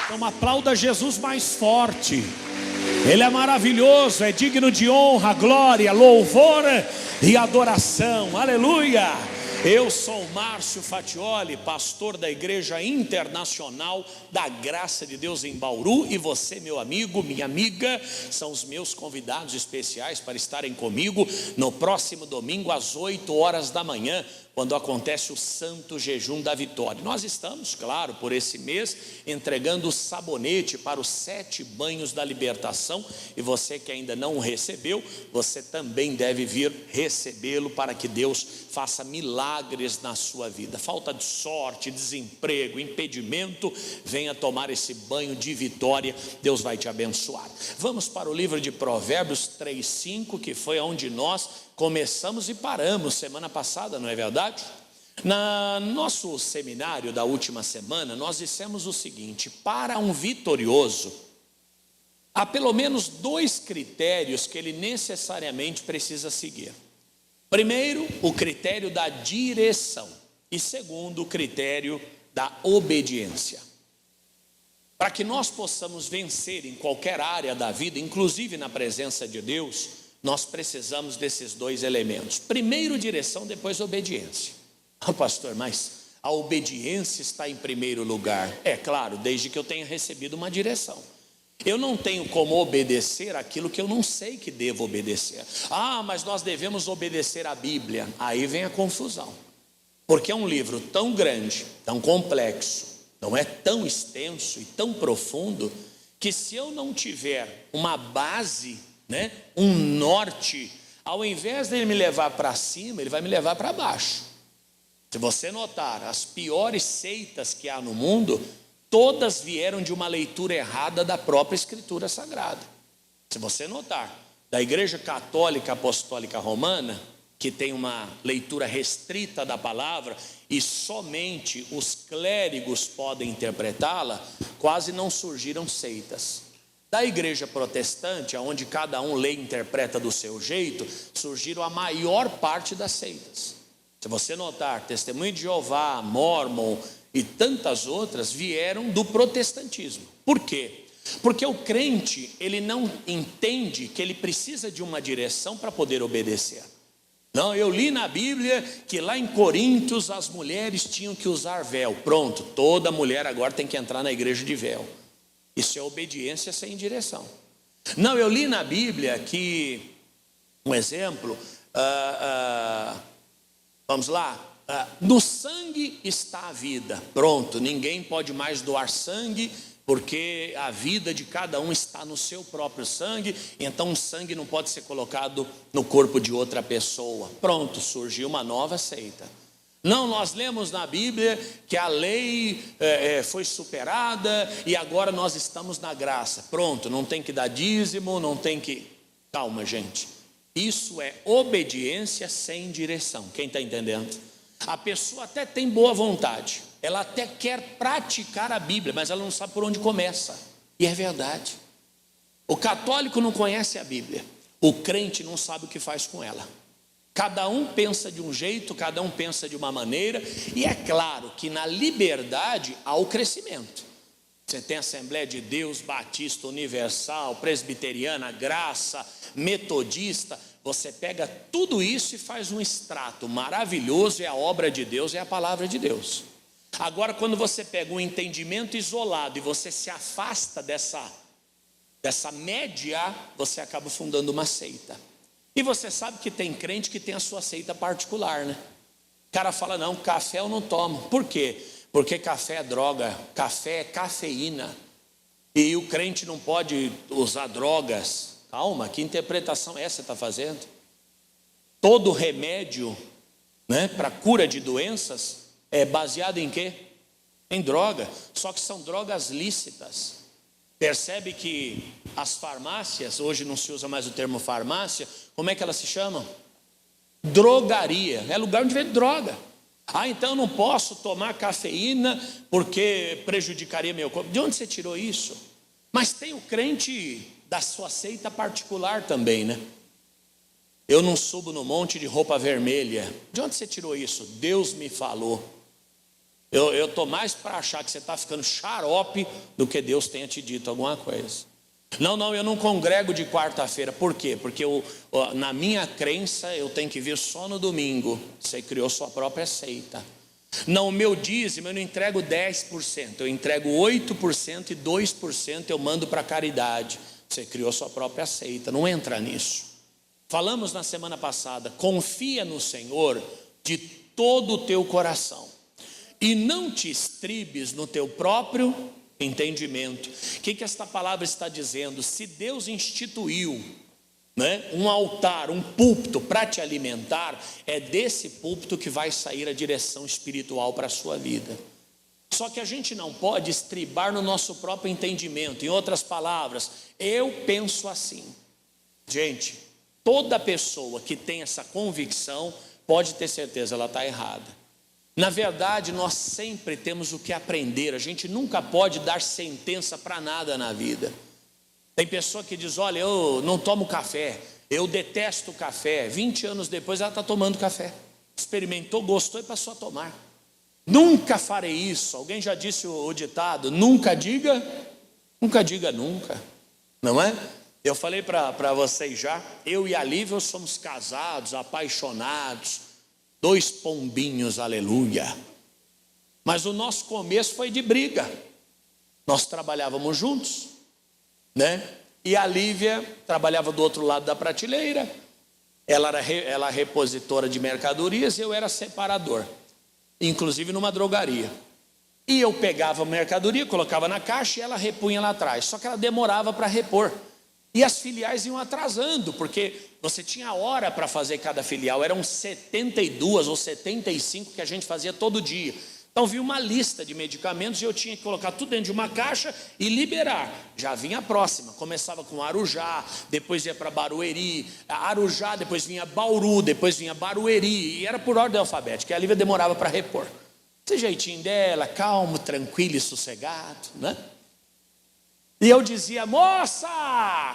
Então aplauda Jesus mais forte. Ele é maravilhoso, é digno de honra, glória, louvor e adoração. Aleluia! Eu sou Márcio Fatioli, pastor da Igreja Internacional da Graça de Deus em Bauru. E você, meu amigo, minha amiga, são os meus convidados especiais para estarem comigo no próximo domingo às 8 horas da manhã, quando acontece o Santo Jejum da Vitória. Nós estamos, claro, por esse mês, entregando o sabonete para os 7 banhos da libertação. E você que ainda não o recebeu, você também deve vir recebê-lo, para que Deus faça milagres na sua vida. Falta de sorte, desemprego, impedimento, venha tomar esse banho de vitória, Deus vai te abençoar. Vamos para o livro de Provérbios 3:5, que foi onde nós começamos e paramos semana passada, não é verdade? No nosso seminário da última semana, nós dissemos o seguinte: para um vitorioso, há pelo menos 2 critérios que ele necessariamente precisa seguir. Primeiro, o critério da direção, e segundo, o critério da obediência. Para que nós possamos vencer em qualquer área da vida, inclusive na presença de Deus, nós precisamos desses 2 elementos. Primeiro direção, depois obediência. Pastor, mas a obediência está em primeiro lugar. É claro, desde que eu tenha recebido uma direção. Eu não tenho como obedecer aquilo que eu não sei que devo obedecer. Mas nós devemos obedecer a Bíblia. Aí vem a confusão. Porque é um livro tão grande, tão complexo, não é tão extenso e tão profundo, que se eu não tiver uma base, um norte, ao invés de ele me levar para cima, ele vai me levar para baixo. Se você notar, as piores seitas que há no mundo, todas vieram de uma leitura errada da própria Escritura Sagrada. Se você notar, da Igreja Católica Apostólica Romana, que tem uma leitura restrita da palavra e somente os clérigos podem interpretá-la, quase não surgiram seitas. Da Igreja Protestante, onde cada um lê e interpreta do seu jeito, surgiram a maior parte das seitas. Se você notar, Testemunho de Jeová, Mórmon e tantas outras vieram do protestantismo. Por quê? Porque o crente, ele não entende que ele precisa de uma direção para poder obedecer. Não, eu li na Bíblia que lá em Coríntios as mulheres tinham que usar véu. Pronto, toda mulher agora tem que entrar na igreja de véu. Isso é obediência sem direção. Não, eu li na Bíblia que, um exemplo, vamos lá, no sangue está a vida. Pronto, ninguém pode mais doar sangue, porque a vida de cada um está no seu próprio sangue. Então o sangue não pode ser colocado no corpo de outra pessoa. Pronto, surgiu uma nova seita. Não, nós lemos na Bíblia que a lei foi superada e agora nós estamos na graça. Pronto, não tem que dar dízimo, não tem que... Calma, gente. Isso é obediência sem direção. Quem está entendendo? A pessoa até tem boa vontade, ela até quer praticar a Bíblia, mas ela não sabe por onde começa. E é verdade. O católico não conhece a Bíblia, o crente não sabe o que faz com ela. Cada um pensa de um jeito, cada um pensa de uma maneira. E é claro que na liberdade há o crescimento. Você tem Assembleia de Deus, Batista, Universal, Presbiteriana, Graça, Metodista. Você pega tudo isso e faz um extrato maravilhoso. É a obra de Deus, é a palavra de Deus. Agora, quando você pega um entendimento isolado e você se afasta dessa média, você acaba fundando uma seita. E você sabe que tem crente que tem a sua seita particular, né? O cara fala, não, café eu não tomo. Por quê? Porque café é droga, café é cafeína. E o crente não pode usar drogas. Calma, que interpretação é essa que você está fazendo? Todo remédio, para cura de doenças é baseado em quê? Em droga. Só que são drogas lícitas. Percebe que as farmácias, hoje não se usa mais o termo farmácia, como é que elas se chamam? Drogaria, é lugar onde vende droga. Então eu não posso tomar cafeína porque prejudicaria meu corpo. De onde você tirou isso? Mas tem o crente da sua seita particular também, Eu não subo no monte de roupa vermelha. De onde você tirou isso? Deus me falou. Eu estou mais para achar que você está ficando xarope do que Deus tenha te dito alguma coisa. Não, eu não congrego de quarta-feira. Por quê? Porque na minha crença eu tenho que vir só no domingo. Você criou sua própria seita. Não, o meu dízimo eu não entrego 10%, eu entrego 8% e 2% eu mando para caridade. Você criou sua própria seita, não entra nisso. Falamos na semana passada, confia no Senhor de todo o teu coração e não te estribes no teu próprio entendimento. O que esta palavra está dizendo? Se Deus instituiu, né, um altar, um púlpito para te alimentar, é desse púlpito que vai sair a direção espiritual para a sua vida. Só que a gente não pode estribar no nosso próprio entendimento. Em outras palavras, eu penso assim. Gente, toda pessoa que tem essa convicção pode ter certeza, ela está errada. Na verdade, nós sempre temos o que aprender. A gente nunca pode dar sentença para nada na vida. Tem pessoa que diz, olha, eu não tomo café, eu detesto café. 20 anos depois ela está tomando café. Experimentou, gostou e passou a tomar. Nunca farei isso. Alguém já disse o ditado, nunca diga nunca. Não é? Eu falei para vocês já, eu e a Lívia somos casados, apaixonados, 2 pombinhos, aleluia. Mas o nosso começo foi de briga. Nós trabalhávamos juntos, né? E a Lívia trabalhava do outro lado da prateleira. Ela era repositora de mercadorias e eu era separador, inclusive numa drogaria. E eu pegava a mercadoria, colocava na caixa e ela repunha lá atrás. Só que ela demorava para repor. E as filiais iam atrasando, porque você tinha hora para fazer cada filial. Eram 72 ou 75 que a gente fazia todo dia. Então vinha uma lista de medicamentos e eu tinha que colocar tudo dentro de uma caixa e liberar. Já vinha a próxima, começava com Arujá, depois ia para Barueri, Arujá, depois vinha Bauru, depois vinha Barueri, e era por ordem alfabética, e a Lívia demorava para repor. Esse jeitinho dela, calmo, tranquilo e sossegado, né? E eu dizia, moça,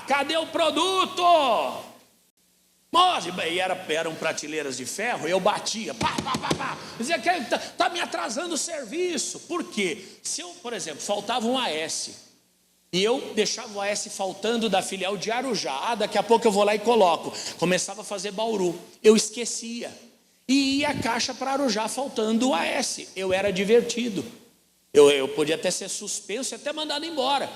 cadê o produto? E eram prateleiras de ferro, eu batia, pá. Dizia que está me atrasando o serviço. Por quê? Se eu, por exemplo, faltava um AS, e eu deixava o AS faltando da filial de Arujá, daqui a pouco eu vou lá e coloco. Começava a fazer Bauru, eu esquecia. E ia a caixa para Arujá faltando o AS. Eu era divertido. Eu podia até ser suspenso e até mandado embora.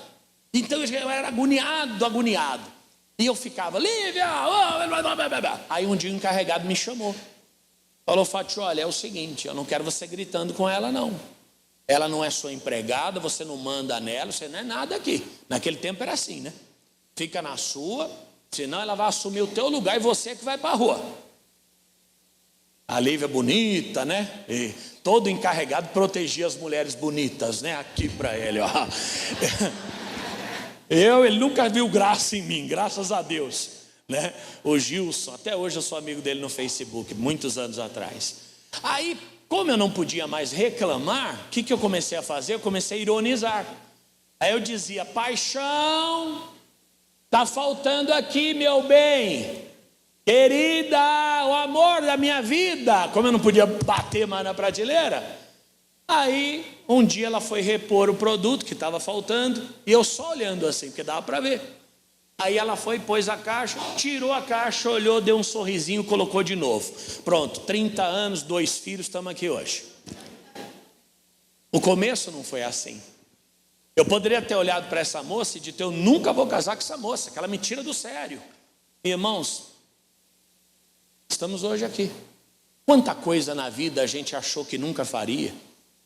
Então eu era agoniado. E eu ficava, Lívia, aí um dia o encarregado me chamou. Falou, Fátio, olha, é o seguinte, eu não quero você gritando com ela não. Ela não é sua empregada, você não manda nela, você não é nada aqui. Naquele tempo era assim, né? Fica na sua, senão ela vai assumir o teu lugar e você é que vai para a rua. A Lívia bonita, né? E todo encarregado protegia as mulheres bonitas, né? Aqui para ele, ó. Ele nunca viu graça em mim, graças a Deus, né? O Gilson, até hoje eu sou amigo dele no Facebook, muitos anos atrás. Aí, como eu não podia mais reclamar, o que eu comecei a fazer? Eu comecei a ironizar. Aí eu dizia, paixão, tá faltando aqui, meu bem, querida, o amor da minha vida. Como eu não podia bater mais na prateleira, aí um dia ela foi repor o produto que estava faltando, e eu só olhando assim, porque dava para ver. Aí ela foi, pôs a caixa, tirou a caixa, olhou, deu um sorrisinho, colocou de novo. Pronto, 30 anos, 2 filhos, estamos aqui hoje. O começo não foi assim. Eu poderia ter olhado para essa moça e dito, eu nunca vou casar com essa moça, que ela me tira do sério. Irmãos, estamos hoje aqui. Quanta coisa na vida a gente achou que nunca faria.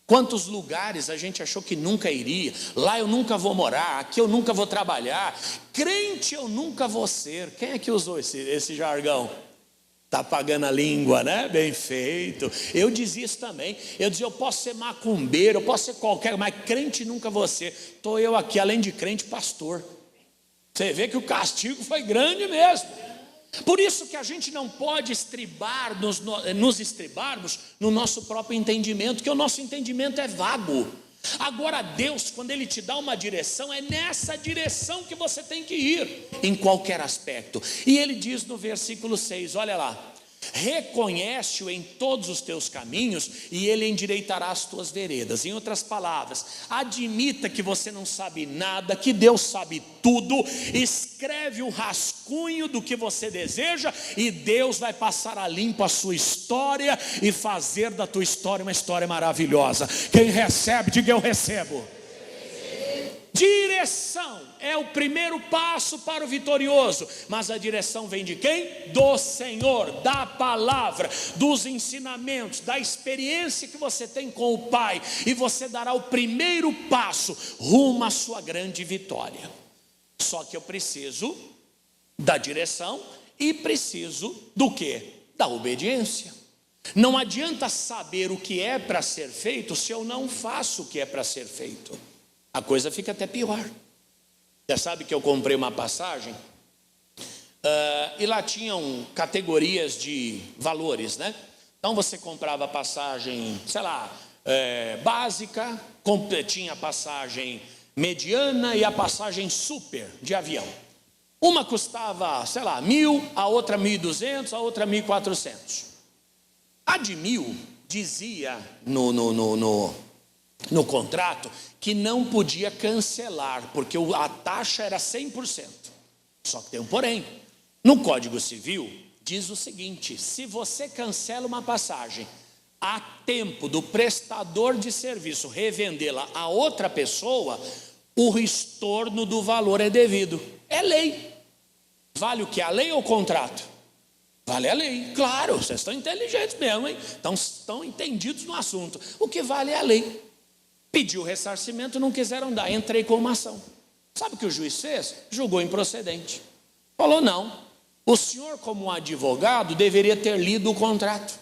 Quantos lugares a gente achou que nunca iria. Lá eu nunca vou morar, aqui eu nunca vou trabalhar, crente eu nunca vou ser. Quem é que usou esse jargão? Está pagando a língua, né? Bem feito. Eu dizia isso também. Eu dizia, eu posso ser macumbeiro, eu posso ser qualquer, mas crente nunca vou ser. Estou eu aqui, além de crente, pastor. Você vê que o castigo foi grande mesmo. Por isso que a gente não pode nos estribarmos no nosso próprio entendimento, que o nosso entendimento é vago. Agora Deus, quando Ele te dá uma direção, é nessa direção que você tem que ir, em qualquer aspecto. E Ele diz no versículo 6, olha lá: reconhece-o em todos os teus caminhos e Ele endireitará as tuas veredas. Em outras palavras, admita que você não sabe nada, que Deus sabe tudo, escreve um rascunho do que você deseja e Deus vai passar a limpo a sua história e fazer da tua história uma história maravilhosa. Quem recebe, diga: eu recebo. Direção é o primeiro passo para o vitorioso, mas a direção vem de quem? Do Senhor, da palavra, dos ensinamentos, da experiência que você tem com o Pai, e você dará o primeiro passo rumo à sua grande vitória. Só que eu preciso da direção e preciso do quê? Da obediência. Não adianta saber o que é para ser feito se eu não faço o que é para ser feito. A coisa fica até pior. Já sabe que eu comprei uma passagem e lá tinham categorias de valores, né? Então você comprava a passagem, sei lá, básica, tinha a passagem mediana e a passagem super de avião. Uma custava, sei lá, 1.000, a outra 1.200, a outra 1.400. A de 1.000 dizia no contrato que não podia cancelar, porque a taxa era 100%. Só que tem um porém. No Código Civil diz o seguinte: se você cancela uma passagem, há tempo do prestador de serviço revendê-la a outra pessoa, o estorno do valor é devido. É lei. Vale o que? A lei ou o contrato? Vale a lei. Claro, vocês estão inteligentes mesmo, hein? Estão entendidos no assunto. O que vale é a lei. Pediu ressarcimento, não quiseram dar, entrei com uma ação. Sabe o que o juiz fez? Julgou improcedente. Falou: não, o senhor como um advogado deveria ter lido o contrato.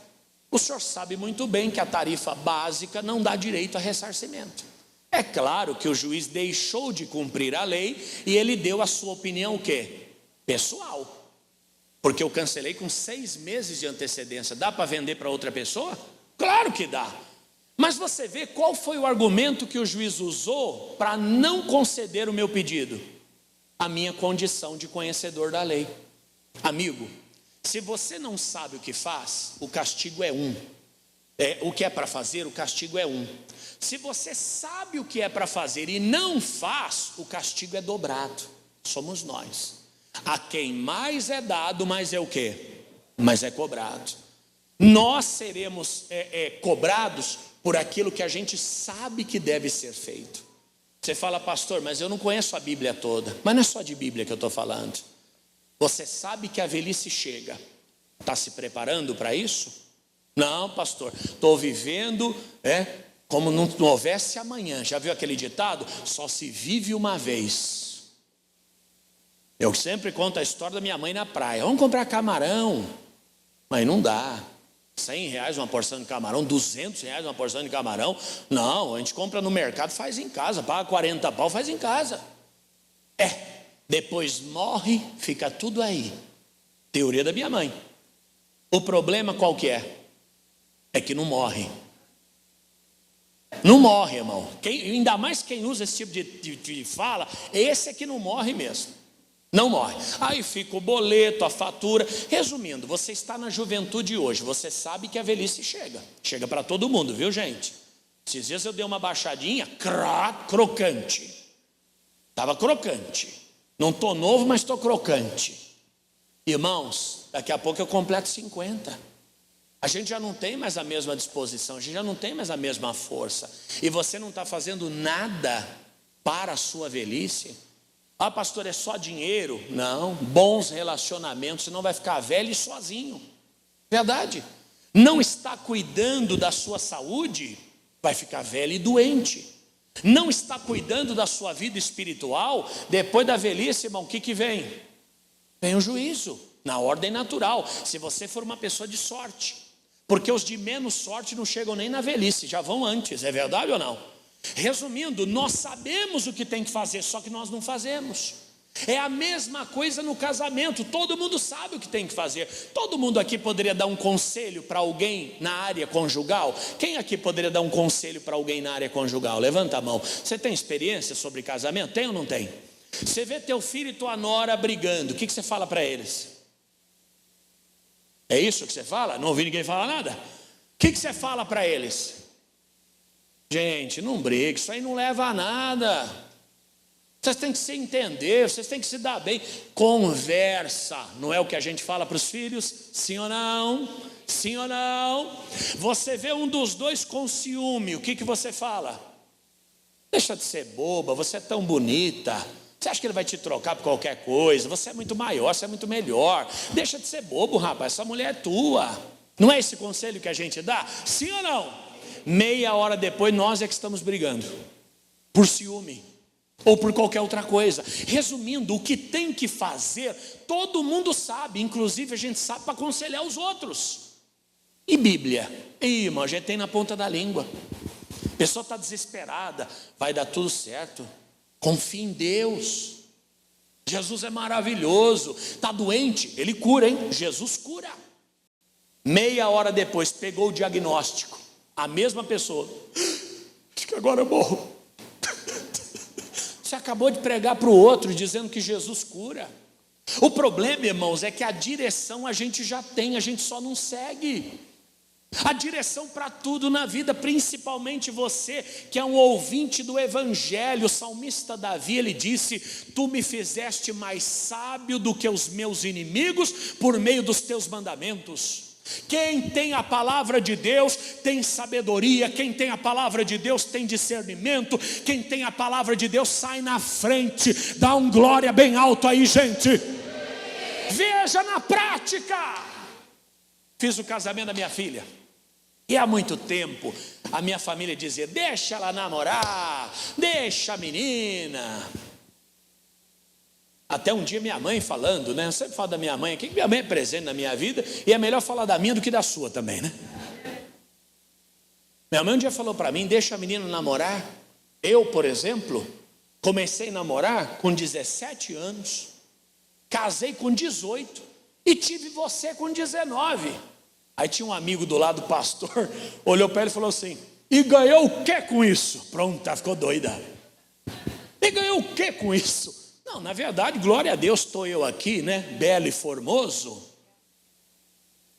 O senhor sabe muito bem que a tarifa básica não dá direito a ressarcimento. É claro que o juiz deixou de cumprir a lei e ele deu a sua opinião o quê? Pessoal. Porque eu cancelei com 6 meses de antecedência. Dá para vender para outra pessoa? Claro que dá. Mas você vê qual foi o argumento que o juiz usou para não conceder o meu pedido? A minha condição de conhecedor da lei. Amigo, se você não sabe o que faz, o castigo é um. O que é para fazer, o castigo é um. Se você sabe o que é para fazer e não faz, o castigo é dobrado. Somos nós. A quem mais é dado, mais é o quê? Mais é cobrado. Nós seremos cobrados por aquilo que a gente sabe que deve ser feito. Você fala: pastor, mas eu não conheço a Bíblia toda. Mas não é só de Bíblia que eu estou falando. Você sabe que a velhice chega. Está se preparando para isso? Não, pastor, estou vivendo como não houvesse amanhã. Já viu aquele ditado? Só se vive uma vez. Eu sempre conto a história da minha mãe na praia. Vamos comprar camarão. Mas não dá. R$100 uma porção de camarão, R$200 uma porção de camarão. Não, a gente compra no mercado, faz em casa, paga 40 pau, faz em casa. Depois morre, fica tudo aí. Teoria da minha mãe. O problema qual que é? É que não morre. Não morre, irmão. Ainda mais quem usa esse tipo de fala, esse é que não morre mesmo. Não morre. Aí fica o boleto, a fatura. Resumindo, você está na juventude hoje. Você sabe que a velhice chega. Chega para todo mundo, viu, gente? Esses dias eu dei uma baixadinha, crocante. Estava crocante. Não estou novo, mas estou crocante. Irmãos, daqui a pouco eu completo 50. A gente já não tem mais a mesma disposição. A gente já não tem mais a mesma força. E você não está fazendo nada para a sua velhice. Ah, pastor, é só dinheiro? Não, bons relacionamentos, senão vai ficar velho e sozinho. Verdade. Não está cuidando da sua saúde, vai ficar velho e doente. Não está cuidando da sua vida espiritual, depois da velhice, irmão, o que vem? Vem o juízo, na ordem natural, se você for uma pessoa de sorte. Porque os de menos sorte não chegam nem na velhice, já vão antes, é verdade ou não? Resumindo, nós sabemos o que tem que fazer, só que nós não fazemos. É a mesma coisa no casamento, todo mundo sabe o que tem que fazer. Todo mundo aqui poderia dar um conselho para alguém na área conjugal? Quem aqui poderia dar um conselho para alguém na área conjugal? Levanta a mão. Você tem experiência sobre casamento? Tem ou não tem? Você vê teu filho e tua nora brigando, o que você fala para eles? É isso que você fala? Não ouvi ninguém falar nada? O que você fala para eles? Gente, não brigue, isso aí não leva a nada. Vocês têm que se entender, vocês têm que se dar bem. Conversa, não é o que a gente fala para os filhos? Sim ou não? Sim ou não? Você vê um dos dois com ciúme, o que você fala? Deixa de ser boba, você é tão bonita. Você acha que ele vai te trocar por qualquer coisa? Você é muito maior, você é muito melhor. Deixa de ser bobo, rapaz, essa mulher é tua. Não é esse conselho que a gente dá? Sim ou não? Meia hora depois nós é que estamos brigando por ciúme ou por qualquer outra coisa. Resumindo, o que tem que fazer, todo mundo sabe, inclusive a gente sabe para aconselhar os outros. E Bíblia? Irmão, a gente tem na ponta da língua. A pessoa está desesperada, vai dar tudo certo. Confia em Deus. Jesus é maravilhoso. Está doente, Ele cura, hein? Jesus cura. Meia hora depois, pegou o diagnóstico. A mesma pessoa. Acho que agora eu morro. Você acabou de pregar para o outro, dizendo que Jesus cura. O problema, irmãos, é que a direção a gente já tem, a gente só não segue. A direção para tudo na vida, principalmente você que é um ouvinte do Evangelho. O salmista Davi, ele disse: tu me fizeste mais sábio do que os meus inimigos por meio dos teus mandamentos. Quem tem a palavra de Deus tem sabedoria, quem tem a palavra de Deus tem discernimento, quem tem a palavra de Deus sai na frente. Dá um glória bem alto aí, gente. Veja na prática. Fiz o casamento da minha filha e há muito tempo a minha família dizia: deixa ela namorar, deixa a menina. Até um dia minha mãe falando, né? Eu sempre falo da minha mãe aqui, que minha mãe é presente na minha vida, e é melhor falar da minha do que da sua também, né? Minha mãe um dia falou para mim: deixa a menina namorar. Eu, por exemplo, comecei a namorar com 17 anos, casei com 18 e tive você com 19. Aí tinha um amigo do lado do pastor, olhou para ele e falou assim: e ganhou o que com isso? Pronto, ficou doida. E ganhou o que com isso? Não, na verdade, glória a Deus, estou eu aqui, né, belo e formoso,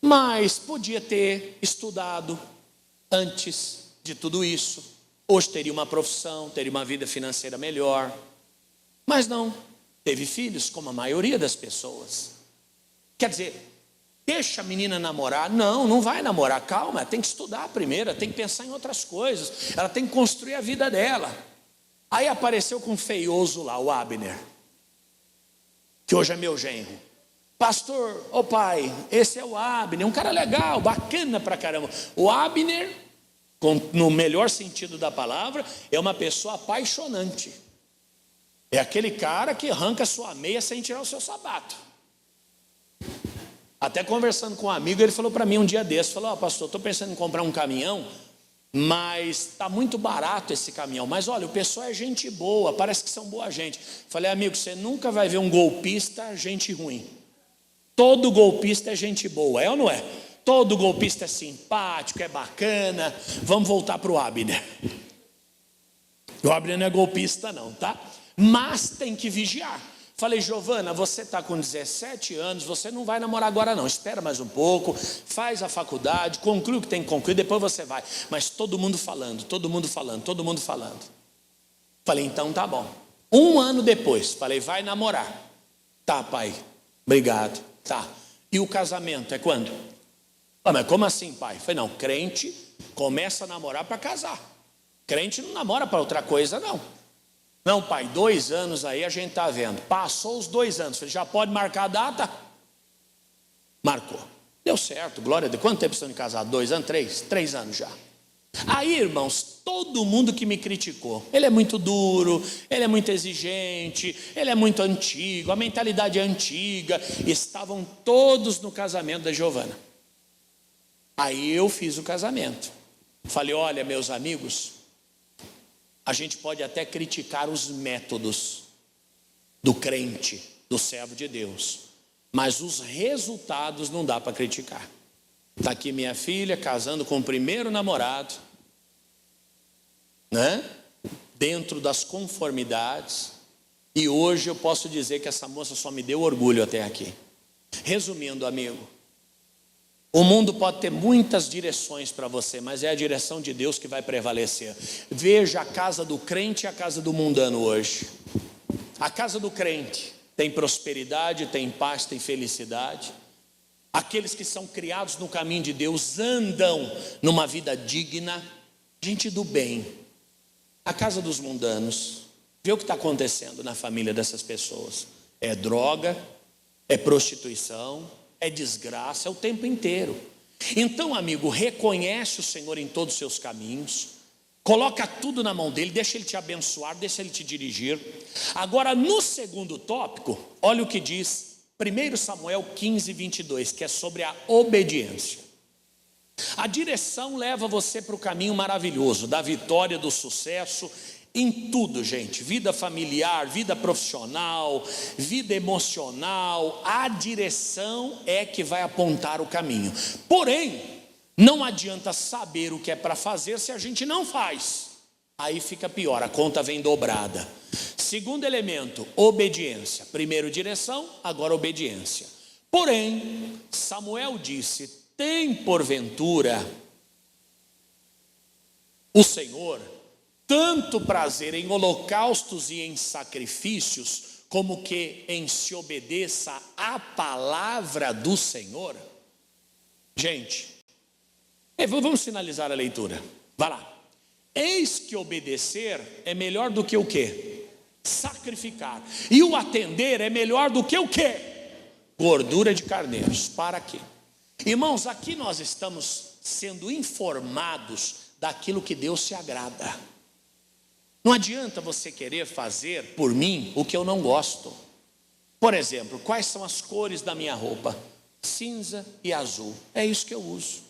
mas podia ter estudado antes de tudo isso. Hoje teria uma profissão, teria uma vida financeira melhor, mas não, teve filhos como a maioria das pessoas. Quer dizer, deixa a menina namorar? Não, não vai namorar, calma, tem que estudar primeiro, tem que pensar em outras coisas, ela tem que construir a vida dela. Aí apareceu com um feioso lá, o Abner, que hoje é meu genro. Pastor, ô pai, esse é o Abner, um cara legal, bacana pra caramba. O Abner, no melhor sentido da palavra, é uma pessoa apaixonante. É aquele cara que arranca a sua meia sem tirar o seu sapato. Até conversando com um amigo, ele falou para mim um dia desse, falou: pastor, estou pensando em comprar um caminhão, mas está muito barato esse caminhão. Mas olha, o pessoal é gente boa, parece que são boa gente. Falei: amigo, você nunca vai ver um golpista gente ruim. Todo golpista é gente boa, é ou não é? Todo golpista é simpático, é bacana. Vamos voltar para o Abner. O Abner não é golpista não, tá? Mas tem que vigiar. Falei: Giovana, você está com 17 anos, você não vai namorar agora não, espera mais um pouco, faz a faculdade, conclui o que tem que concluir, depois você vai. Mas todo mundo falando, todo mundo falando, todo mundo falando. Falei: então tá bom. Um ano depois, falei: vai namorar. Tá, pai, obrigado, tá. E o casamento é quando? Ah, mas como assim, pai? Falei: não, crente começa a namorar para casar. Crente não namora para outra coisa não. Não, pai, 2 anos aí a gente está vendo. Passou os 2 anos, falei: já pode marcar a data? Marcou. Deu certo, glória a Deus. Quanto tempo estão de casado? 2 anos? 3? 3 anos já. Aí, irmãos, todo mundo que me criticou, ele é muito duro, ele é muito exigente, ele é muito antigo, a mentalidade é antiga, estavam todos no casamento da Giovana. Aí eu fiz o casamento. Falei: olha, meus amigos, a gente pode até criticar os métodos, do crente, do servo de Deus. Mas os resultados não dá para criticar. Está aqui minha filha casando com o primeiro namorado, né? Dentro das conformidades. E hoje eu posso dizer que essa moça só me deu orgulho até aqui. Resumindo, amigo, o mundo pode ter muitas direções para você, mas é a direção de Deus que vai prevalecer. Veja a casa do crente e a casa do mundano hoje. A casa do crente tem prosperidade, tem paz, tem felicidade. Aqueles que são criados no caminho de Deus andam numa vida digna, gente do bem. A casa dos mundanos, vê o que está acontecendo na família dessas pessoas. É droga, é prostituição, é desgraça, é o tempo inteiro. Então, amigo, reconhece o Senhor em todos os seus caminhos, coloca tudo na mão dele, deixa ele te abençoar, deixa ele te dirigir. Agora, no segundo tópico, olha o que diz 1 Samuel 15, 22, que é sobre a obediência. A direção leva você para o caminho maravilhoso, da vitória, do sucesso, em tudo, gente. Vida familiar, vida profissional, vida emocional. A direção é que vai apontar o caminho. Porém, não adianta saber o que é para fazer se a gente não faz. Aí fica pior, a conta vem dobrada. Segundo elemento, obediência. Primeiro direção, agora obediência. Porém, Samuel disse: tem porventura o Senhor tanto prazer em holocaustos e em sacrifícios, como que em se obedeça à palavra do Senhor? Gente, vamos finalizar a leitura. Vai lá. Eis que obedecer é melhor do que o quê? Sacrificar. E o atender é melhor do que o quê? Gordura de carneiros. Para quê? Irmãos, aqui nós estamos sendo informados daquilo que Deus se agrada. Não adianta você querer fazer por mim o que eu não gosto. Por exemplo, quais são as cores da minha roupa? Cinza e azul. É isso que eu uso.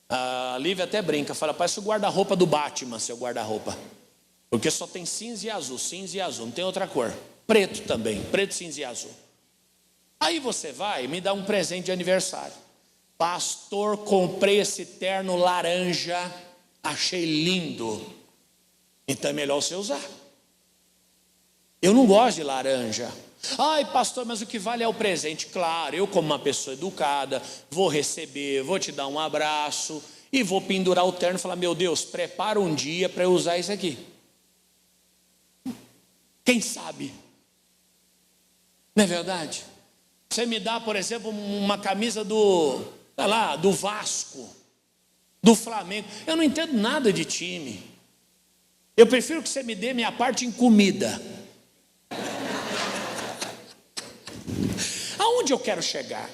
A Lívia até brinca, fala: parece o guarda-roupa do Batman, seu guarda-roupa. Porque só tem cinza e azul, não tem outra cor. Preto também, preto, cinza e azul. Aí você vai me dar um presente de aniversário. Pastor, comprei esse terno laranja, achei lindo. Então é melhor você usar. Eu não gosto de laranja. Ai, pastor, mas o que vale é o presente. Claro, eu como uma pessoa educada, vou receber, vou te dar um abraço e vou pendurar o terno e falar: meu Deus, prepara um dia para eu usar isso aqui. Quem sabe? Não é verdade? Você me dá, por exemplo, uma camisa do Vasco, do Flamengo. Eu não entendo nada de time. Eu prefiro que você me dê minha parte em comida. Aonde eu quero chegar?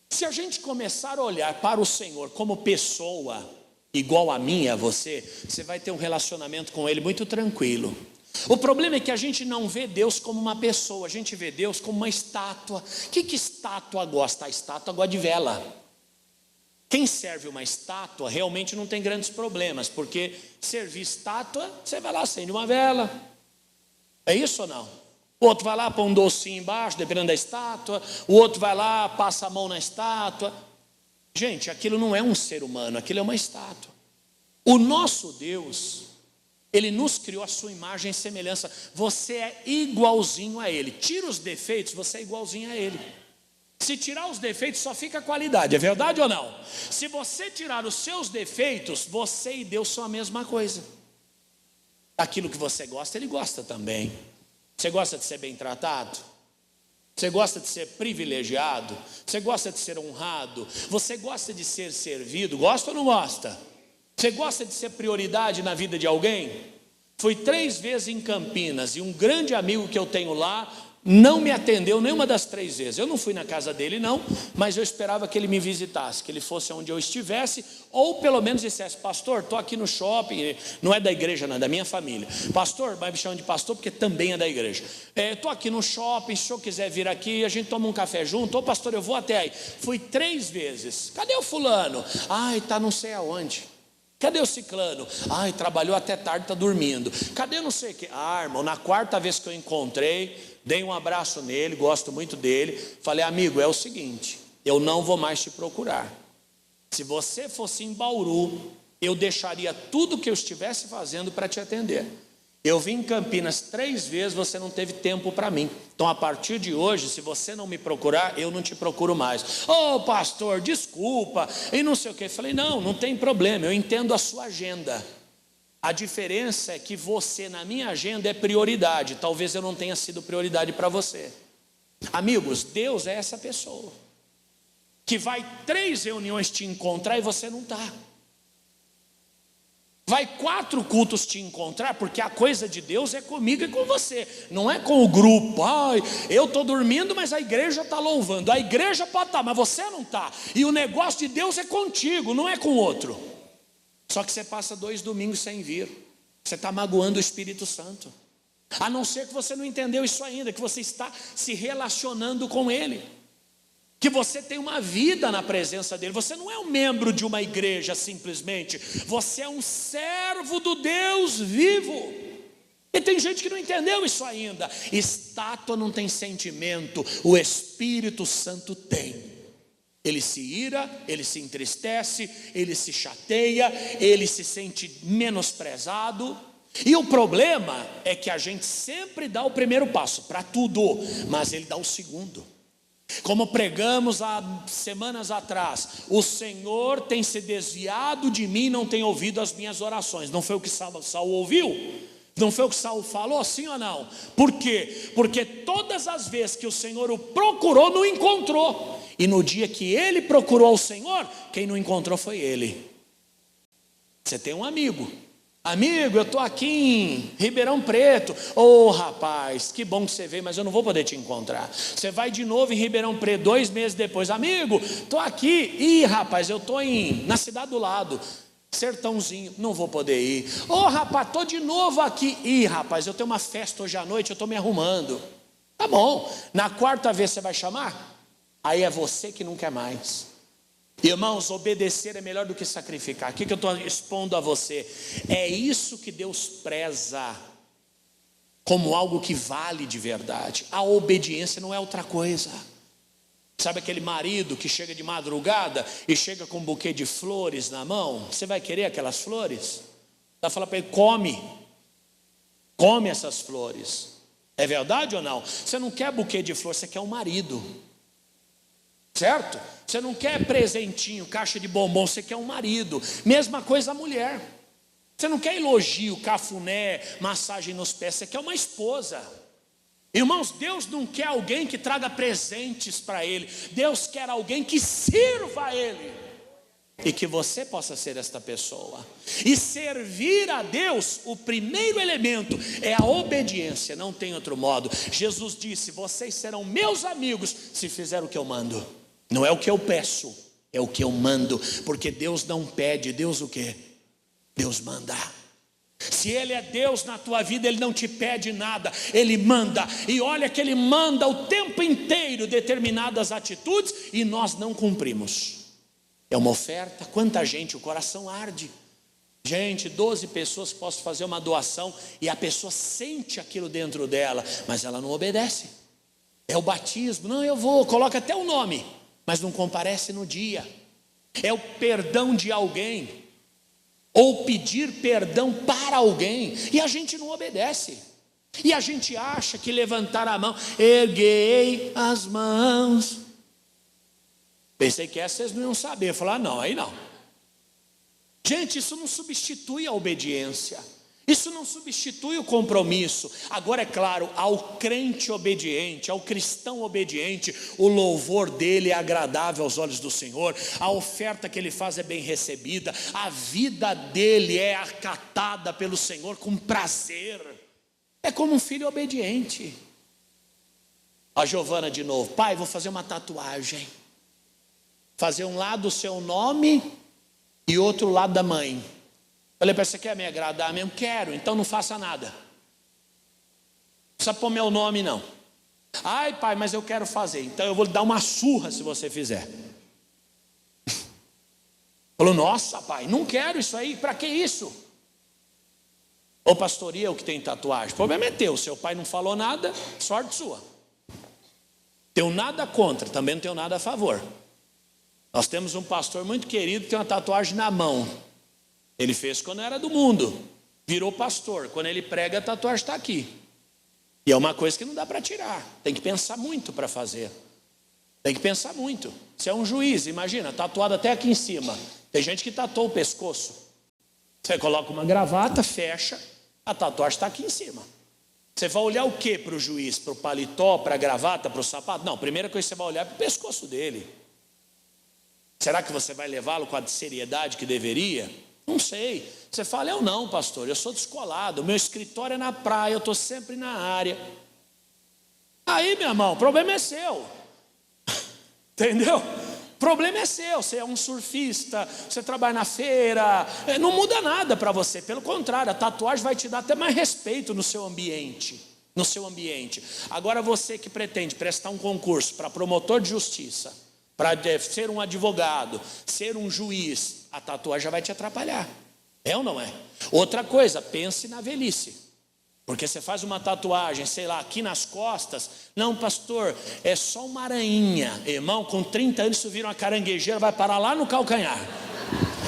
Se a gente começar a olhar para o Senhor como pessoa, igual a mim e a você, você vai ter um relacionamento com Ele muito tranquilo. O problema é que a gente não vê Deus como uma pessoa, a gente vê Deus como uma estátua. O que estátua gosta? A estátua gosta de vela. Quem serve uma estátua realmente não tem grandes problemas, porque servir estátua, você vai lá, acende uma vela. É isso ou não? O outro vai lá, põe um docinho embaixo, dependendo da estátua. O outro vai lá, passa a mão na estátua. Gente, aquilo não é um ser humano, aquilo é uma estátua. O nosso Deus, Ele nos criou a sua imagem e semelhança. Você é igualzinho a Ele. Tira os defeitos, você é igualzinho a Ele. Se tirar os defeitos, só fica a qualidade. É verdade ou não? Se você tirar os seus defeitos, você e Deus são a mesma coisa. Aquilo que você gosta, Ele gosta também. Você gosta de ser bem tratado? Você gosta de ser privilegiado? Você gosta de ser honrado? Você gosta de ser servido? Gosta ou não gosta? Você gosta de ser prioridade na vida de alguém? Fui 3 vezes em Campinas e um grande amigo que eu tenho lá não me atendeu nenhuma das 3 vezes. Eu não fui na casa dele não, mas eu esperava que ele me visitasse, que ele fosse onde eu estivesse, ou pelo menos dissesse: pastor, estou aqui no shopping, não é da igreja, não é da minha família. Pastor, vai me chamando de pastor porque também é da igreja. Estou aqui no shopping, se o senhor quiser vir aqui, a gente toma um café junto. Ô pastor, eu vou até aí. Fui 3 vezes. Cadê o fulano? Ai, está não sei aonde. Cadê o ciclano? Ai, trabalhou até tarde, está dormindo. Cadê não sei o que? Ah, irmão, na quarta vez que eu encontrei, dei um abraço nele, gosto muito dele. Falei, amigo, é o seguinte, eu não vou mais te procurar. Se você fosse em Bauru, eu deixaria tudo que eu estivesse fazendo para te atender. Eu vim em Campinas 3 vezes, você não teve tempo para mim. Então a partir de hoje, se você não me procurar, eu não te procuro mais. Ô pastor, desculpa, e não sei o que. Falei, não tem problema, eu entendo a sua agenda. A diferença é que você na minha agenda é prioridade. Talvez eu não tenha sido prioridade para você. Amigos, Deus é essa pessoa que vai 3 reuniões te encontrar e você não está. Vai 4 cultos te encontrar, porque a coisa de Deus é comigo e com você, não é com o grupo. Ai, eu estou dormindo, mas a igreja está louvando. A igreja pode estar, mas você não está. E o negócio de Deus é contigo, não é com o outro. Só que você passa 2 domingos sem vir. Você está magoando o Espírito Santo. A não ser que você não entendeu isso ainda, que você está se relacionando com Ele, que você tem uma vida na presença dele. Você não é um membro de uma igreja simplesmente, você é um servo do Deus vivo. E tem gente que não entendeu isso ainda. Estátua não tem sentimento, o Espírito Santo tem. Ele se ira, ele se entristece, ele se chateia, ele se sente menosprezado. E o problema é que a gente sempre dá o primeiro passo para tudo, mas ele dá o segundo. Como pregamos há semanas atrás, o Senhor tem se desviado de mim, não tem ouvido as minhas orações. Não foi o que Saul ouviu? Não foi o que Saul falou, sim ou não? Por quê? Porque todas as vezes que o Senhor o procurou, não encontrou. E no dia que ele procurou o Senhor, quem não encontrou foi ele. Você tem um amigo. Amigo, eu estou aqui em Ribeirão Preto. Ô rapaz, que bom que você veio, mas eu não vou poder te encontrar. Você vai de novo em Ribeirão Preto 2 meses depois. Amigo, estou aqui. Ih rapaz, eu estou na cidade do lado, Sertãozinho, não vou poder ir. Ô rapaz, estou de novo aqui. Ih rapaz, eu tenho uma festa hoje à noite, eu estou me arrumando. Tá bom, na 4ª vez você vai chamar? Aí é você que não quer mais. Irmãos, obedecer é melhor do que sacrificar. O que eu estou expondo a você? É isso que Deus preza como algo que vale de verdade. A obediência não é outra coisa. Sabe aquele marido que chega de madrugada e chega com um buquê de flores na mão? Você vai querer aquelas flores? Vai falar para ele, come essas flores. É verdade ou não? Você não quer buquê de flores, você quer um marido. Certo? Você não quer presentinho, caixa de bombom, você quer um marido. Mesma coisa a mulher. Você não quer elogio, cafuné, massagem nos pés, você quer uma esposa. Irmãos, Deus não quer alguém que traga presentes para Ele. Deus quer alguém que sirva a Ele. E que você possa ser esta pessoa. E servir a Deus, o primeiro elemento é a obediência, não tem outro modo. Jesus disse, vocês serão meus amigos se fizer o que eu mando. Não é o que eu peço, é o que eu mando. Porque Deus não pede, Deus o quê? Deus manda. Se Ele é Deus na tua vida, Ele não te pede nada, Ele manda. E olha que Ele manda o tempo inteiro determinadas atitudes e nós não cumprimos. É uma oferta, quanta gente, o coração arde. Gente, 12 pessoas, posso fazer uma doação e a pessoa sente aquilo dentro dela, mas ela não obedece. É o batismo, não, eu vou, coloca até o nome, mas não comparece no dia. É o perdão de alguém, ou pedir perdão para alguém, e a gente não obedece. E a gente acha que levantar a mão, erguei as mãos. Pensei que essa vocês não iam saber. Eu falei, não, aí não. Gente, isso não substitui a obediência. Isso não substitui o compromisso. Agora é claro, ao crente obediente, ao cristão obediente, o louvor dele é agradável aos olhos do Senhor. A oferta que ele faz é bem recebida. A vida dele é acatada pelo Senhor com prazer. É como um filho obediente. A Giovana de novo, pai, vou fazer uma tatuagem. Fazer um lado o seu nome e outro lado da mãe. Falei para você, quer me agradar mesmo? Quero, então não faça nada. Não precisa pôr meu nome não. Ai pai, mas eu quero fazer. Então eu vou lhe dar uma surra se você fizer. Falou, nossa pai, não quero isso aí, para que isso? Ô pastor, e eu que tenho tatuagem? O problema é teu, seu pai não falou nada, sorte sua. Tenho nada contra, também não tenho nada a favor. Nós temos um pastor muito querido que tem uma tatuagem na mão. Ele fez quando era do mundo, virou pastor. Quando ele prega, a tatuagem está aqui. E é uma coisa que não dá para tirar, tem que pensar muito para fazer. Tem que pensar muito. Você é um juiz, imagina, tatuado até aqui em cima. Tem gente que tatuou o pescoço. Você coloca uma gravata, fecha, a tatuagem está aqui em cima. Você vai olhar o que para o juiz? Para o paletó, para a gravata, para o sapato? Não, a primeira coisa que você vai olhar é para o pescoço dele. Será que você vai levá-lo com a seriedade que deveria? Não sei. Você fala, eu não, pastor, eu sou descolado, o meu escritório é na praia, eu estou sempre na área. Aí, meu irmão, o problema é seu. Entendeu? O problema é seu, você é um surfista, você trabalha na feira, não muda nada para você, pelo contrário, a tatuagem vai te dar até mais respeito no seu ambiente. Agora você que pretende prestar um concurso para promotor de justiça, para ser um advogado, ser um juiz, a tatuagem já vai te atrapalhar. É ou não é? Outra coisa, pense na velhice. Porque você faz uma tatuagem, sei lá, aqui nas costas. Não, pastor, é só uma aranha. Irmão, com 30 anos, se vira uma caranguejeira, vai parar lá no calcanhar.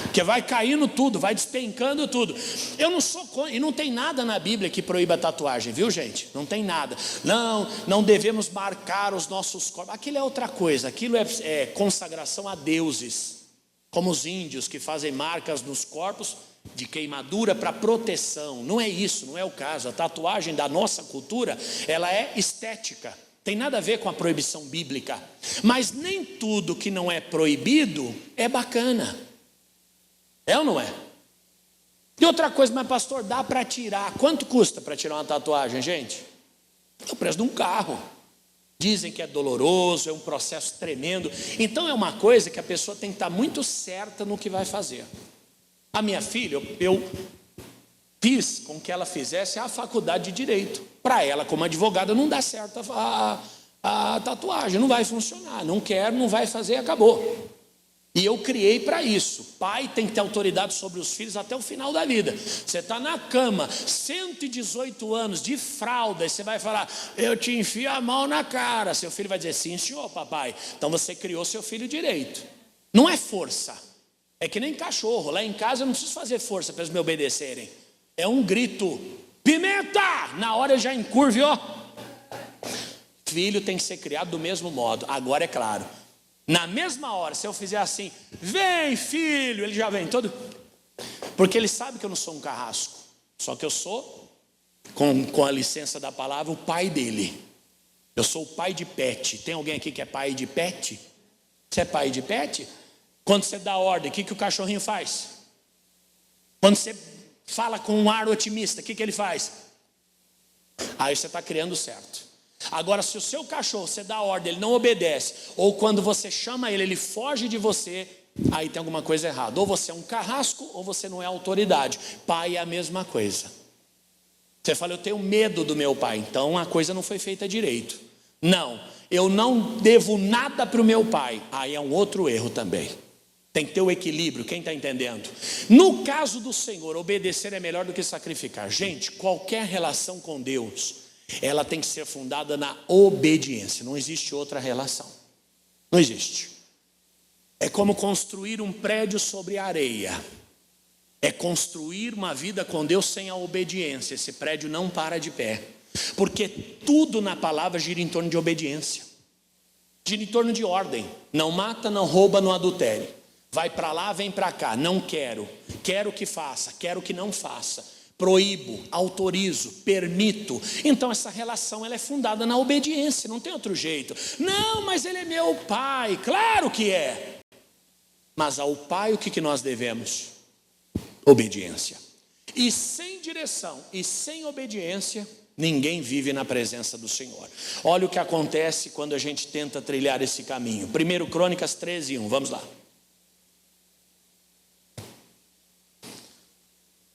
Porque vai caindo tudo, vai despencando tudo. Eu não sou contra, e não tem nada na Bíblia que proíba a tatuagem, viu, gente? Não tem nada. Não devemos marcar os nossos corpos. Aquilo é outra coisa, aquilo é consagração a deuses. Como os índios que fazem marcas nos corpos de queimadura para proteção. Não é isso, não é o caso. A tatuagem da nossa cultura, ela é estética. Tem nada a ver com a proibição bíblica. Mas nem tudo que não é proibido é bacana. É ou não é? E outra coisa, mas pastor, dá para tirar. Quanto custa para tirar uma tatuagem, gente? É o preço de um carro. Dizem que é doloroso, é um processo tremendo. Então é uma coisa que a pessoa tem que estar muito certa no que vai fazer. A minha filha, eu fiz com que ela fizesse a faculdade de Direito. Para ela, como advogada, não dá certo a tatuagem, não vai funcionar. Não quer, não vai fazer, acabou. E eu criei para isso. Pai tem que ter autoridade sobre os filhos até o final da vida. Você está na cama, 118 anos, de fralda, e você vai falar, eu te enfio a mão na cara. Seu filho vai dizer, sim, senhor, papai. Então você criou seu filho direito. Não é força. É que nem cachorro, lá em casa eu não preciso fazer força para eles me obedecerem. É um grito, pimenta! Na hora eu já encurvo, ó. Filho tem que ser criado do mesmo modo. Agora é claro, na mesma hora, se eu fizer assim, vem filho, ele já vem todo. Porque ele sabe que eu não sou um carrasco. Só que eu sou, com a licença da palavra, o pai dele. Eu sou o pai de pet. Tem alguém aqui que é pai de pet? Você é pai de pet? Quando você dá ordem, o que o cachorrinho faz? Quando você fala com um ar otimista, o que ele faz? Aí você está criando certo. Agora, se o seu cachorro, você dá ordem, ele não obedece, ou quando você chama ele, ele foge de você, aí tem alguma coisa errada. Ou você é um carrasco, ou você não é autoridade. Pai é a mesma coisa. Você fala, eu tenho medo do meu pai, então a coisa não foi feita direito. Não, eu não devo nada para o meu pai. Aí é um outro erro também. Tem que ter o equilíbrio, quem está entendendo? No caso do Senhor, obedecer é melhor do que sacrificar. Gente, qualquer relação com Deus, ela tem que ser fundada na obediência. Não existe outra relação. Não existe. É como construir um prédio sobre areia. É construir uma vida com Deus sem a obediência. Esse prédio não para de pé. Porque tudo na palavra gira em torno de obediência. Gira em torno de ordem. Não mata, não rouba, não adultere. Vai para lá, vem para cá, não quero. Quero que faça, quero que não faça. Proíbo, autorizo, permito. Então essa relação ela é fundada na obediência, não tem outro jeito. Não, mas ele é meu pai. Claro que é. Mas ao pai o que nós devemos? Obediência. E sem direção e sem obediência, ninguém vive na presença do Senhor. Olha o que acontece quando a gente tenta trilhar esse caminho. 1 Crônicas 13:1, vamos lá.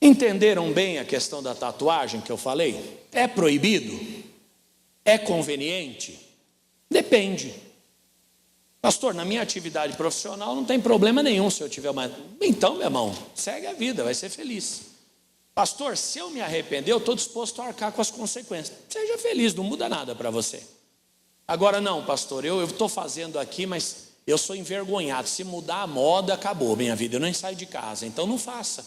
Entenderam bem a questão da tatuagem que eu falei? É proibido? É conveniente? Depende. Pastor, na minha atividade profissional não tem problema nenhum se eu tiver uma... Então, meu irmão, segue a vida, vai ser feliz. Pastor, se eu me arrepender, eu estou disposto a arcar com as consequências. Seja feliz, não muda nada para você. Agora não, pastor, eu estou fazendo aqui, mas eu sou envergonhado. Se mudar a moda, acabou minha vida, eu nem saio de casa. Então não faça.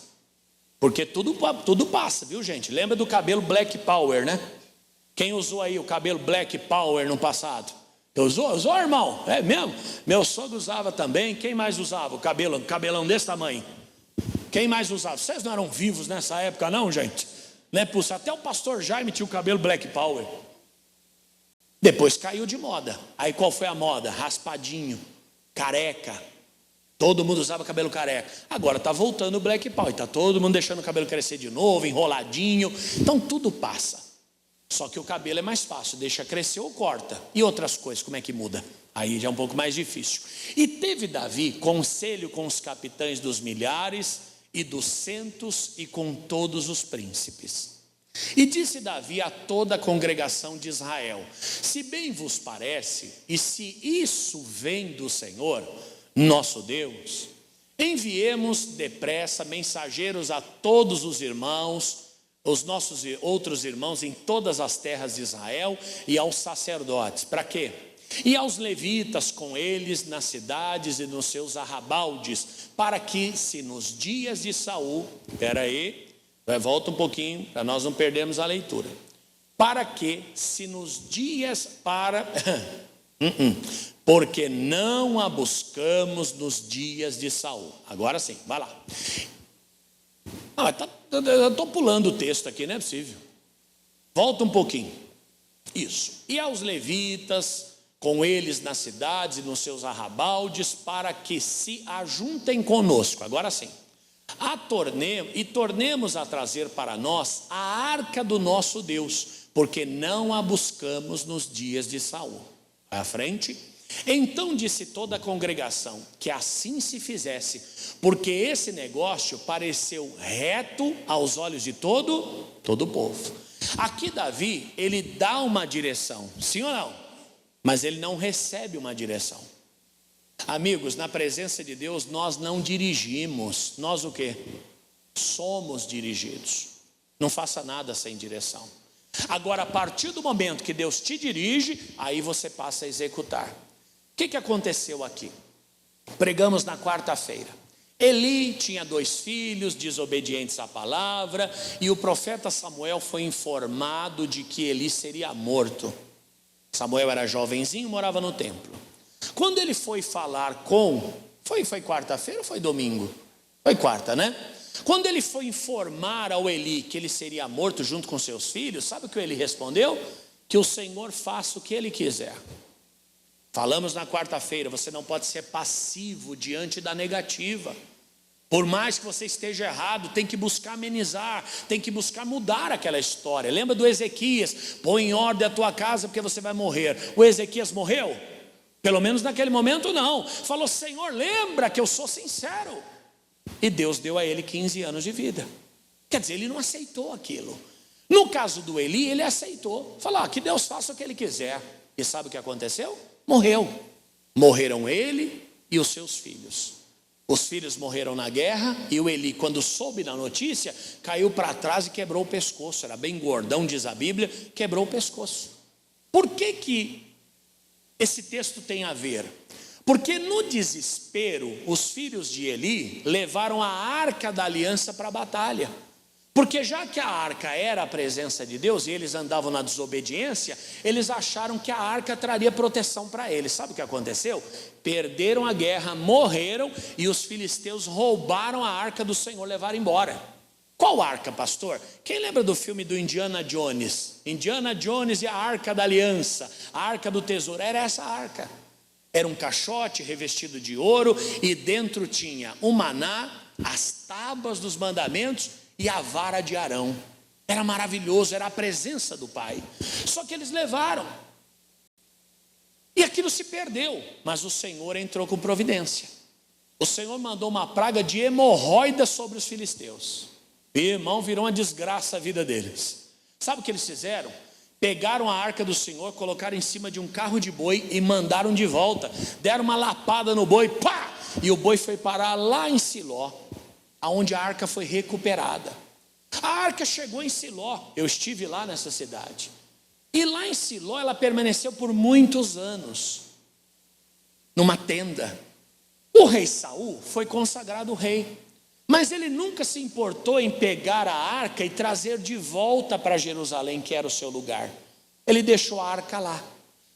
Porque tudo passa, viu, gente? Lembra do cabelo Black Power, né? Quem usou aí o cabelo Black Power no passado? Usou, irmão? É mesmo? Meu sogro usava também. Quem mais usava? Cabelão desse tamanho. Quem mais usava? Vocês não eram vivos nessa época não, gente? Né? Até o pastor Jaime tinha o cabelo Black Power. Depois caiu de moda. Aí qual foi a moda? Raspadinho, careca. Todo mundo usava cabelo careca. Agora está voltando o Black Power. Está todo mundo deixando o cabelo crescer de novo, enroladinho. Então tudo passa. Só que o cabelo é mais fácil, deixa crescer ou corta. E outras coisas, como é que muda? Aí já é um pouco mais difícil. E teve Davi conselho com os capitães dos milhares e dos centos e com todos os príncipes. E disse Davi a toda a congregação de Israel: se bem vos parece, e se isso vem do Senhor, nosso Deus, enviemos depressa mensageiros a todos os irmãos, os nossos outros irmãos em todas as terras de Israel, e aos sacerdotes. Para quê? E aos levitas com eles nas cidades e nos seus arrabaldes, para que se nos dias de Saul, volta um pouquinho, para nós não perdermos a leitura. Para que se nos dias porque não a buscamos nos dias de Saul. Agora sim, vai lá. Eu estou pulando o texto aqui, não é possível. Volta um pouquinho. Isso. E aos levitas, com eles nas cidades e nos seus arrabaldes, para que se ajuntem conosco. Agora sim. Tornemos a trazer para nós a arca do nosso Deus, porque não a buscamos nos dias de Saul. Vai à frente. Então disse toda a congregação que assim se fizesse, porque esse negócio pareceu reto aos olhos de todo o povo. Aqui Davi, ele dá uma direção, sim ou não? Mas ele não recebe uma direção. Amigos, na presença de Deus nós não dirigimos, nós o quê? Somos dirigidos. Não faça nada sem direção. Agora, a partir do momento que Deus te dirige, aí você passa a executar. O que aconteceu aqui? Pregamos na quarta-feira. Eli tinha 2 filhos desobedientes à palavra, e o profeta Samuel foi informado de que Eli seria morto. Samuel era jovenzinho, morava no templo. Quando ele foi falar foi quarta-feira ou foi domingo? Foi quarta, né? Quando ele foi informar ao Eli que ele seria morto junto com seus filhos, sabe o que ele respondeu? Que o Senhor faça o que ele quiser. Falamos na quarta-feira, você não pode ser passivo diante da negativa. Por mais que você esteja errado, tem que buscar amenizar, tem que buscar mudar aquela história. Lembra do Ezequias? Põe em ordem a tua casa porque você vai morrer. O Ezequias morreu? Pelo menos naquele momento não. Falou: Senhor, lembra que eu sou sincero. E Deus deu a ele 15 anos de vida. Quer dizer, ele não aceitou aquilo. No caso do Eli, ele aceitou. Falou: que Deus faça o que ele quiser. E sabe o que aconteceu? Morreu. Morreram ele e os seus filhos. Os filhos morreram na guerra, e o Eli, quando soube da notícia, caiu para trás e quebrou o pescoço. Era bem gordão, diz a Bíblia, quebrou o pescoço. Por que esse texto tem a ver? Porque no desespero, os filhos de Eli levaram a arca da aliança para a batalha. Porque já que a arca era a presença de Deus e eles andavam na desobediência, eles acharam que a arca traria proteção para eles. Sabe o que aconteceu? Perderam a guerra, morreram, e os filisteus roubaram a arca do Senhor, levaram embora. Qual arca, pastor? Quem lembra do filme do Indiana Jones? Indiana Jones e a arca da aliança, a arca do tesouro. Era essa arca. Era um caixote revestido de ouro, e dentro tinha o maná, as tábuas dos mandamentos e a vara de Arão. Era maravilhoso, era a presença do Pai. Só que eles levaram, e aquilo se perdeu. Mas o Senhor entrou com providência. O Senhor mandou uma praga de hemorroidas sobre os filisteus. E, irmão, virou uma desgraça a vida deles. Sabe o que eles fizeram? pegaram a arca do Senhor, colocaram em cima de um carro de boi e mandaram de volta. Deram uma lapada no boi, pá! E o boi foi parar lá em Siló, aonde a arca foi recuperada. A arca chegou em Siló, eu estive lá nessa cidade. E lá em Siló ela permaneceu por muitos anos, numa tenda. O rei Saul foi consagrado rei, mas ele nunca se importou em pegar a arca e trazer de volta para Jerusalém, que era o seu lugar. Ele deixou a arca lá.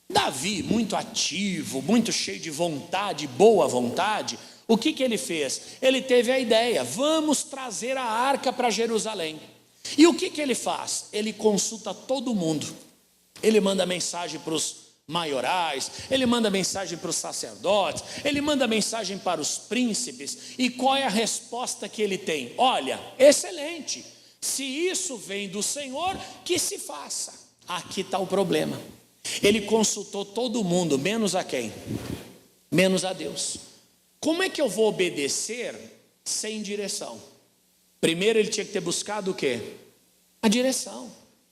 Davi, muito ativo, muito cheio de vontade, boa vontade, o que ele fez? Ele teve a ideia, vamos trazer a arca para Jerusalém. E o que ele faz? Ele consulta todo mundo. Ele manda mensagem para os maiorais, ele manda mensagem para os sacerdotes, ele manda mensagem para os príncipes. E qual é a resposta que ele tem? Olha, excelente, se isso vem do Senhor, que se faça. Aqui está o problema. Ele consultou todo mundo, menos a quem? Menos a Deus. Como é que eu vou obedecer sem direção? Primeiro ele tinha que ter buscado o quê? A direção.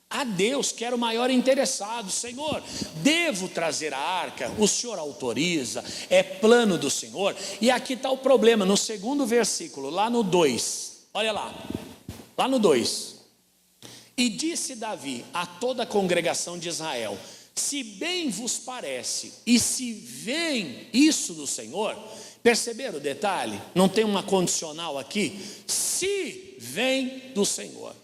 A Deus, que era o maior interessado. Senhor, devo trazer a arca? O Senhor autoriza, é plano do Senhor. E aqui está o problema, no segundo versículo, lá no 2, olha lá no 2, e disse Davi a toda a congregação de Israel, se bem vos parece, e se vem isso do Senhor, perceberam o detalhe? Não tem uma condicional aqui, se vem do Senhor.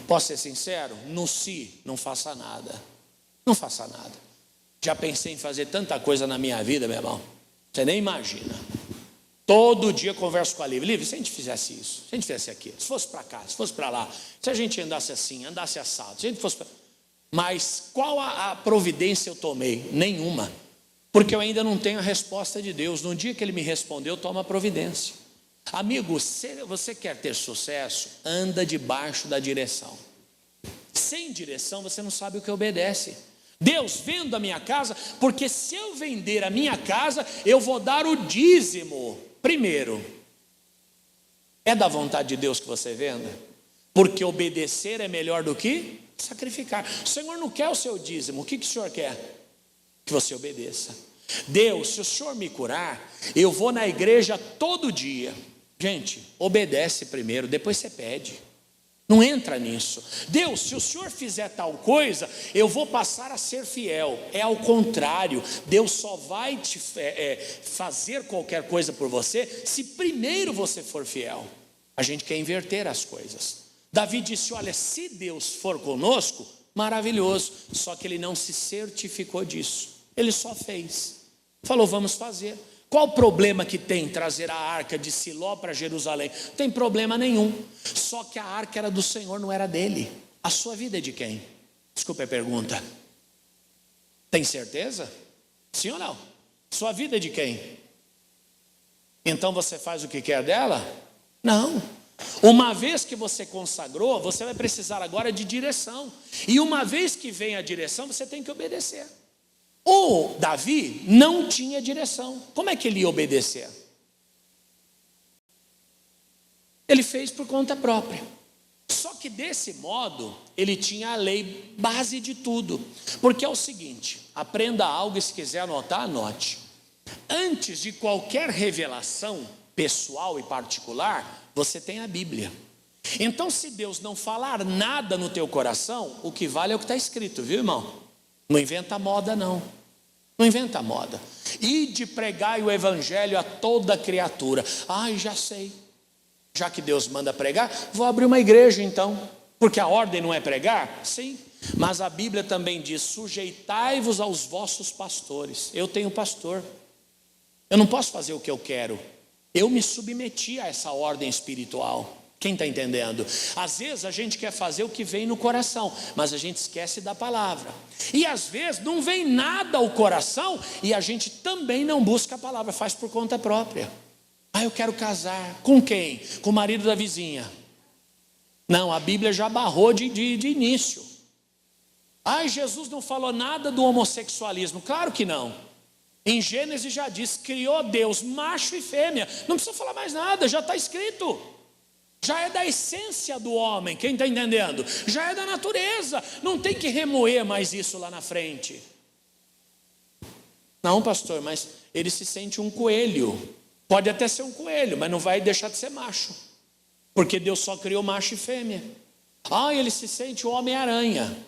Posso ser sincero? No si, não faça nada. Não faça nada. Já pensei em fazer tanta coisa na minha vida, meu irmão. Você nem imagina. Todo dia eu converso com a Lívia. Se a gente fizesse isso, se a gente fizesse aquilo, se fosse para cá, se fosse para lá, se a gente andasse assim, andasse assado, se a gente fosse... Mas qual a providência eu tomei? Nenhuma. Porque eu ainda não tenho a resposta de Deus. No dia que Ele me respondeu, eu tomo a providência. Amigo, se você quer ter sucesso, anda debaixo da direção. Sem direção você não sabe o que obedece. Deus, vendo a minha casa, porque se eu vender a minha casa, eu vou dar o dízimo. Primeiro, é da vontade de Deus que você venda? Porque obedecer é melhor do que sacrificar. O Senhor não quer o seu dízimo, o que o Senhor quer? Que você obedeça. Deus, se o Senhor me curar, eu vou na igreja todo dia. Gente, obedece primeiro, depois você pede. Não entra nisso. Deus, se o Senhor fizer tal coisa, eu vou passar a ser fiel. É ao contrário. Deus só vai te fazer qualquer coisa por você se primeiro você for fiel. A gente quer inverter as coisas. Davi disse, olha, se Deus for conosco, maravilhoso. Só que ele não se certificou disso. Ele só fez. Falou, vamos fazer. Qual o problema que tem trazer a arca de Siló para Jerusalém? Não tem problema nenhum. Só que a arca era do Senhor, não era dele. A sua vida é de quem? Desculpa a pergunta. Tem certeza? Sim ou não? Sua vida é de quem? Então você faz o que quer dela? Não. Uma vez que você consagrou, você vai precisar agora de direção. E uma vez que vem a direção, você tem que obedecer. O Davi não tinha direção. Como é que ele ia obedecer? Ele fez por conta própria. Só que desse modo, ele tinha a lei base de tudo. Porque é o seguinte, aprenda algo e se quiser anotar, anote. Antes de qualquer revelação pessoal e particular, você tem a Bíblia. Então, se Deus não falar nada no teu coração, o que vale é o que está escrito, viu, irmão? Não inventa moda, não. Não inventa moda. Ide pregai o evangelho a toda criatura. Ai, já sei. Já que Deus manda pregar, vou abrir uma igreja então. Porque a ordem não é pregar? Sim. Mas a Bíblia também diz, sujeitai-vos aos vossos pastores. Eu tenho pastor. Eu não posso fazer o que eu quero. Eu me submeti a essa ordem espiritual. Quem está entendendo? Às vezes a gente quer fazer o que vem no coração, mas a gente esquece da palavra. E às vezes não vem nada ao coração e a gente também não busca a palavra, faz por conta própria. Ah, eu quero casar. Com quem? Com o marido da vizinha. Não, a Bíblia já barrou de início. Ah, Jesus não falou nada do homossexualismo. Claro que não. Em Gênesis já diz, criou Deus macho e fêmea. Não precisa falar mais nada, já está escrito. Já é da essência do homem, quem está entendendo? Já é da natureza, não tem que remoer mais isso lá na frente. Não, pastor, mas ele se sente um coelho. Pode até ser um coelho, mas não vai deixar de ser macho, porque Deus só criou macho e fêmea. Ele se sente o Homem-Aranha.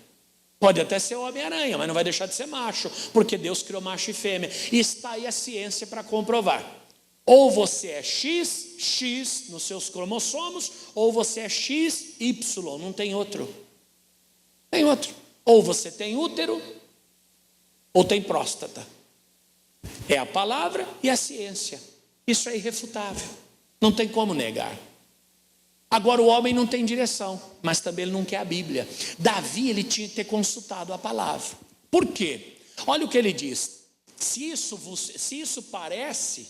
Pode até ser o Homem-Aranha, mas não vai deixar de ser macho, porque Deus criou macho e fêmea. E está aí a ciência para comprovar. Ou você é X nos seus cromossomos, ou você é XY, não tem outro. Tem outro. Ou você tem útero, ou tem próstata. É a palavra e a ciência. Isso é irrefutável. Não tem como negar. Agora o homem não tem direção, mas também ele não quer a Bíblia. Davi, ele tinha que ter consultado a palavra. Por quê? Olha o que ele diz. Se isso parece,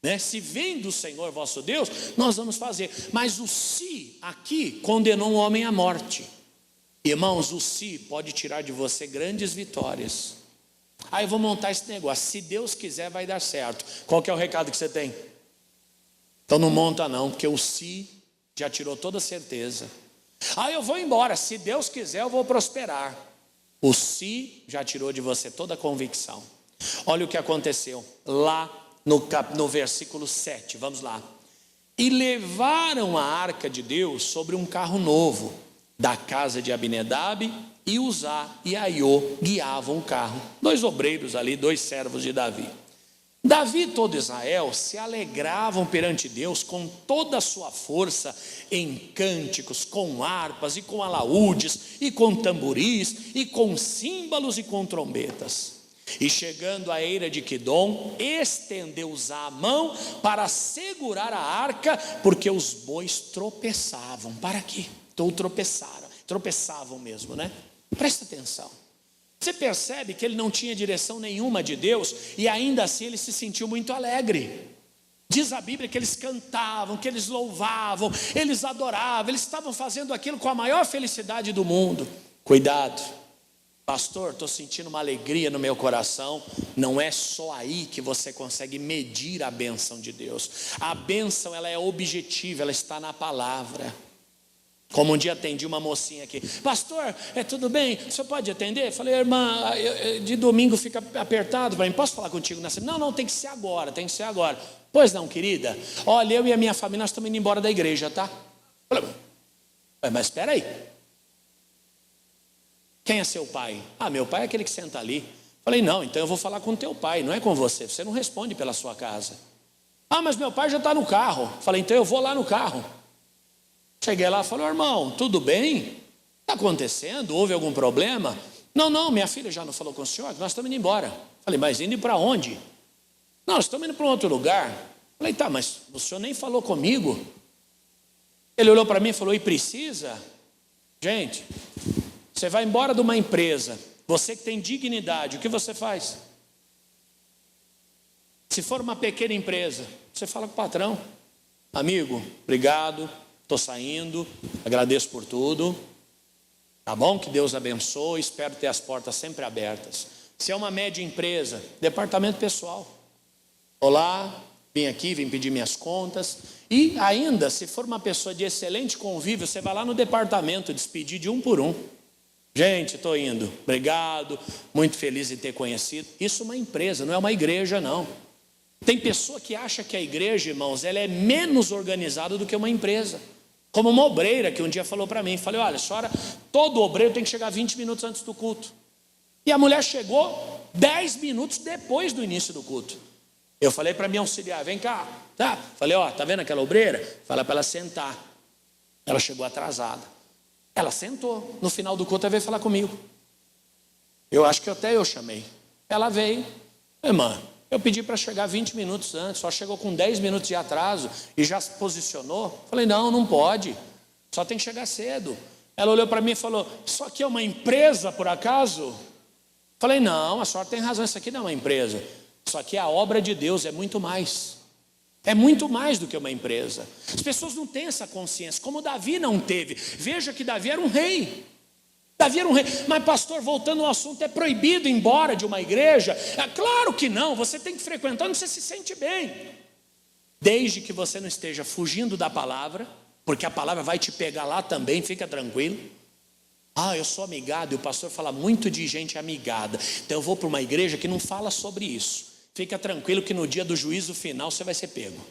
né, se vem do Senhor vosso Deus, nós vamos fazer. Mas o se aqui condenou um homem à morte. Irmãos, o se pode tirar de você grandes vitórias. Eu vou montar esse negócio. Se Deus quiser, vai dar certo. Qual que é o recado que você tem? Então não monta não, porque o se já tirou toda a certeza. Eu vou embora. Se Deus quiser, eu vou prosperar. O se já tirou de você toda a convicção. Olha o que aconteceu lá no versículo 7, vamos lá. E levaram a arca de Deus sobre um carro novo, da casa de Abinadab, e Uzá e Aiô guiavam o carro. 2 obreiros ali, 2 servos de Davi. Davi e todo Israel se alegravam perante Deus com toda a sua força, em cânticos, com harpas e com alaúdes, e com tamboris, e com símbolos e com trombetas. E chegando à eira de Quidom, estendeu Uzá a mão para segurar a arca, porque os bois tropeçavam. Para quê? Tropeçavam mesmo, né? Presta atenção. Você percebe que ele não tinha direção nenhuma de Deus, e ainda assim ele se sentiu muito alegre. Diz a Bíblia que eles cantavam, que eles louvavam, eles adoravam, eles estavam fazendo aquilo com a maior felicidade do mundo. Cuidado. Pastor, estou sentindo uma alegria no meu coração. Não é só aí que você consegue medir a bênção de Deus. A bênção, ela é objetiva, ela está na palavra. Como um dia atendi uma mocinha aqui. Pastor, tudo bem? O senhor pode atender? Falei, irmã, de domingo fica apertado para mim. Posso falar contigo nessa? Não, tem que ser agora, tem que ser agora. Pois não, querida. Olha, eu e a minha família, nós estamos indo embora da igreja, tá? Falei, mas espera aí. Quem é seu pai? Meu pai é aquele que senta ali. Falei, não, então eu vou falar com teu pai, não é com você. Você não responde pela sua casa. Mas meu pai já está no carro. Falei, então eu vou lá no carro. Cheguei lá e falei, irmão, tudo bem? Está acontecendo? Houve algum problema? Não, minha filha já não falou com o senhor, nós estamos indo embora. Falei, mas indo para onde? Não, nós estamos indo para um outro lugar. Falei, tá, mas o senhor nem falou comigo. Ele olhou para mim e falou, e precisa? Gente, você vai embora de uma empresa, você que tem dignidade, o que você faz? Se for uma pequena empresa, você fala com o patrão, amigo, obrigado, estou saindo, agradeço por tudo, tá bom? Que Deus abençoe, espero ter as portas sempre abertas. Se é uma média empresa, departamento pessoal, olá, vim aqui, vim pedir minhas contas. E ainda, se for uma pessoa de excelente convívio, você vai lá no departamento despedir de um por um. Gente, estou indo, obrigado, muito feliz em ter conhecido. Isso é uma empresa, não é uma igreja não. Tem pessoa que acha que a igreja, irmãos, ela é menos organizada do que uma empresa. Como uma obreira que um dia falou para mim, falei, olha, senhora, todo obreiro tem que chegar 20 minutos antes do culto. E a mulher chegou 10 minutos depois do início do culto. Eu falei para minha auxiliar, vem cá, tá? Falei, tá vendo aquela obreira? Fala para ela sentar. Ela chegou atrasada. Ela sentou, no final do culto ela veio falar comigo. Eu acho que até eu chamei. Ela veio, irmã, eu pedi para chegar 20 minutos antes, só chegou com 10 minutos de atraso e já se posicionou. Falei, não pode, só tem que chegar cedo. Ela olhou para mim e falou, isso aqui é uma empresa por acaso? Falei, não, a senhora tem razão, isso aqui não é uma empresa. Isso aqui é a obra de Deus, é muito mais. É muito mais do que uma empresa. As pessoas não têm essa consciência, como Davi não teve. Veja que Davi era um rei. Davi era um rei. Mas pastor, voltando ao assunto, é proibido ir embora de uma igreja? É claro que não, você tem que frequentar onde você se sente bem. Desde que você não esteja fugindo da palavra, porque a palavra vai te pegar lá também, fica tranquilo. Eu sou amigado, e o pastor fala muito de gente amigada, então eu vou para uma igreja que não fala sobre isso. Fica tranquilo que no dia do juízo final você vai ser pego.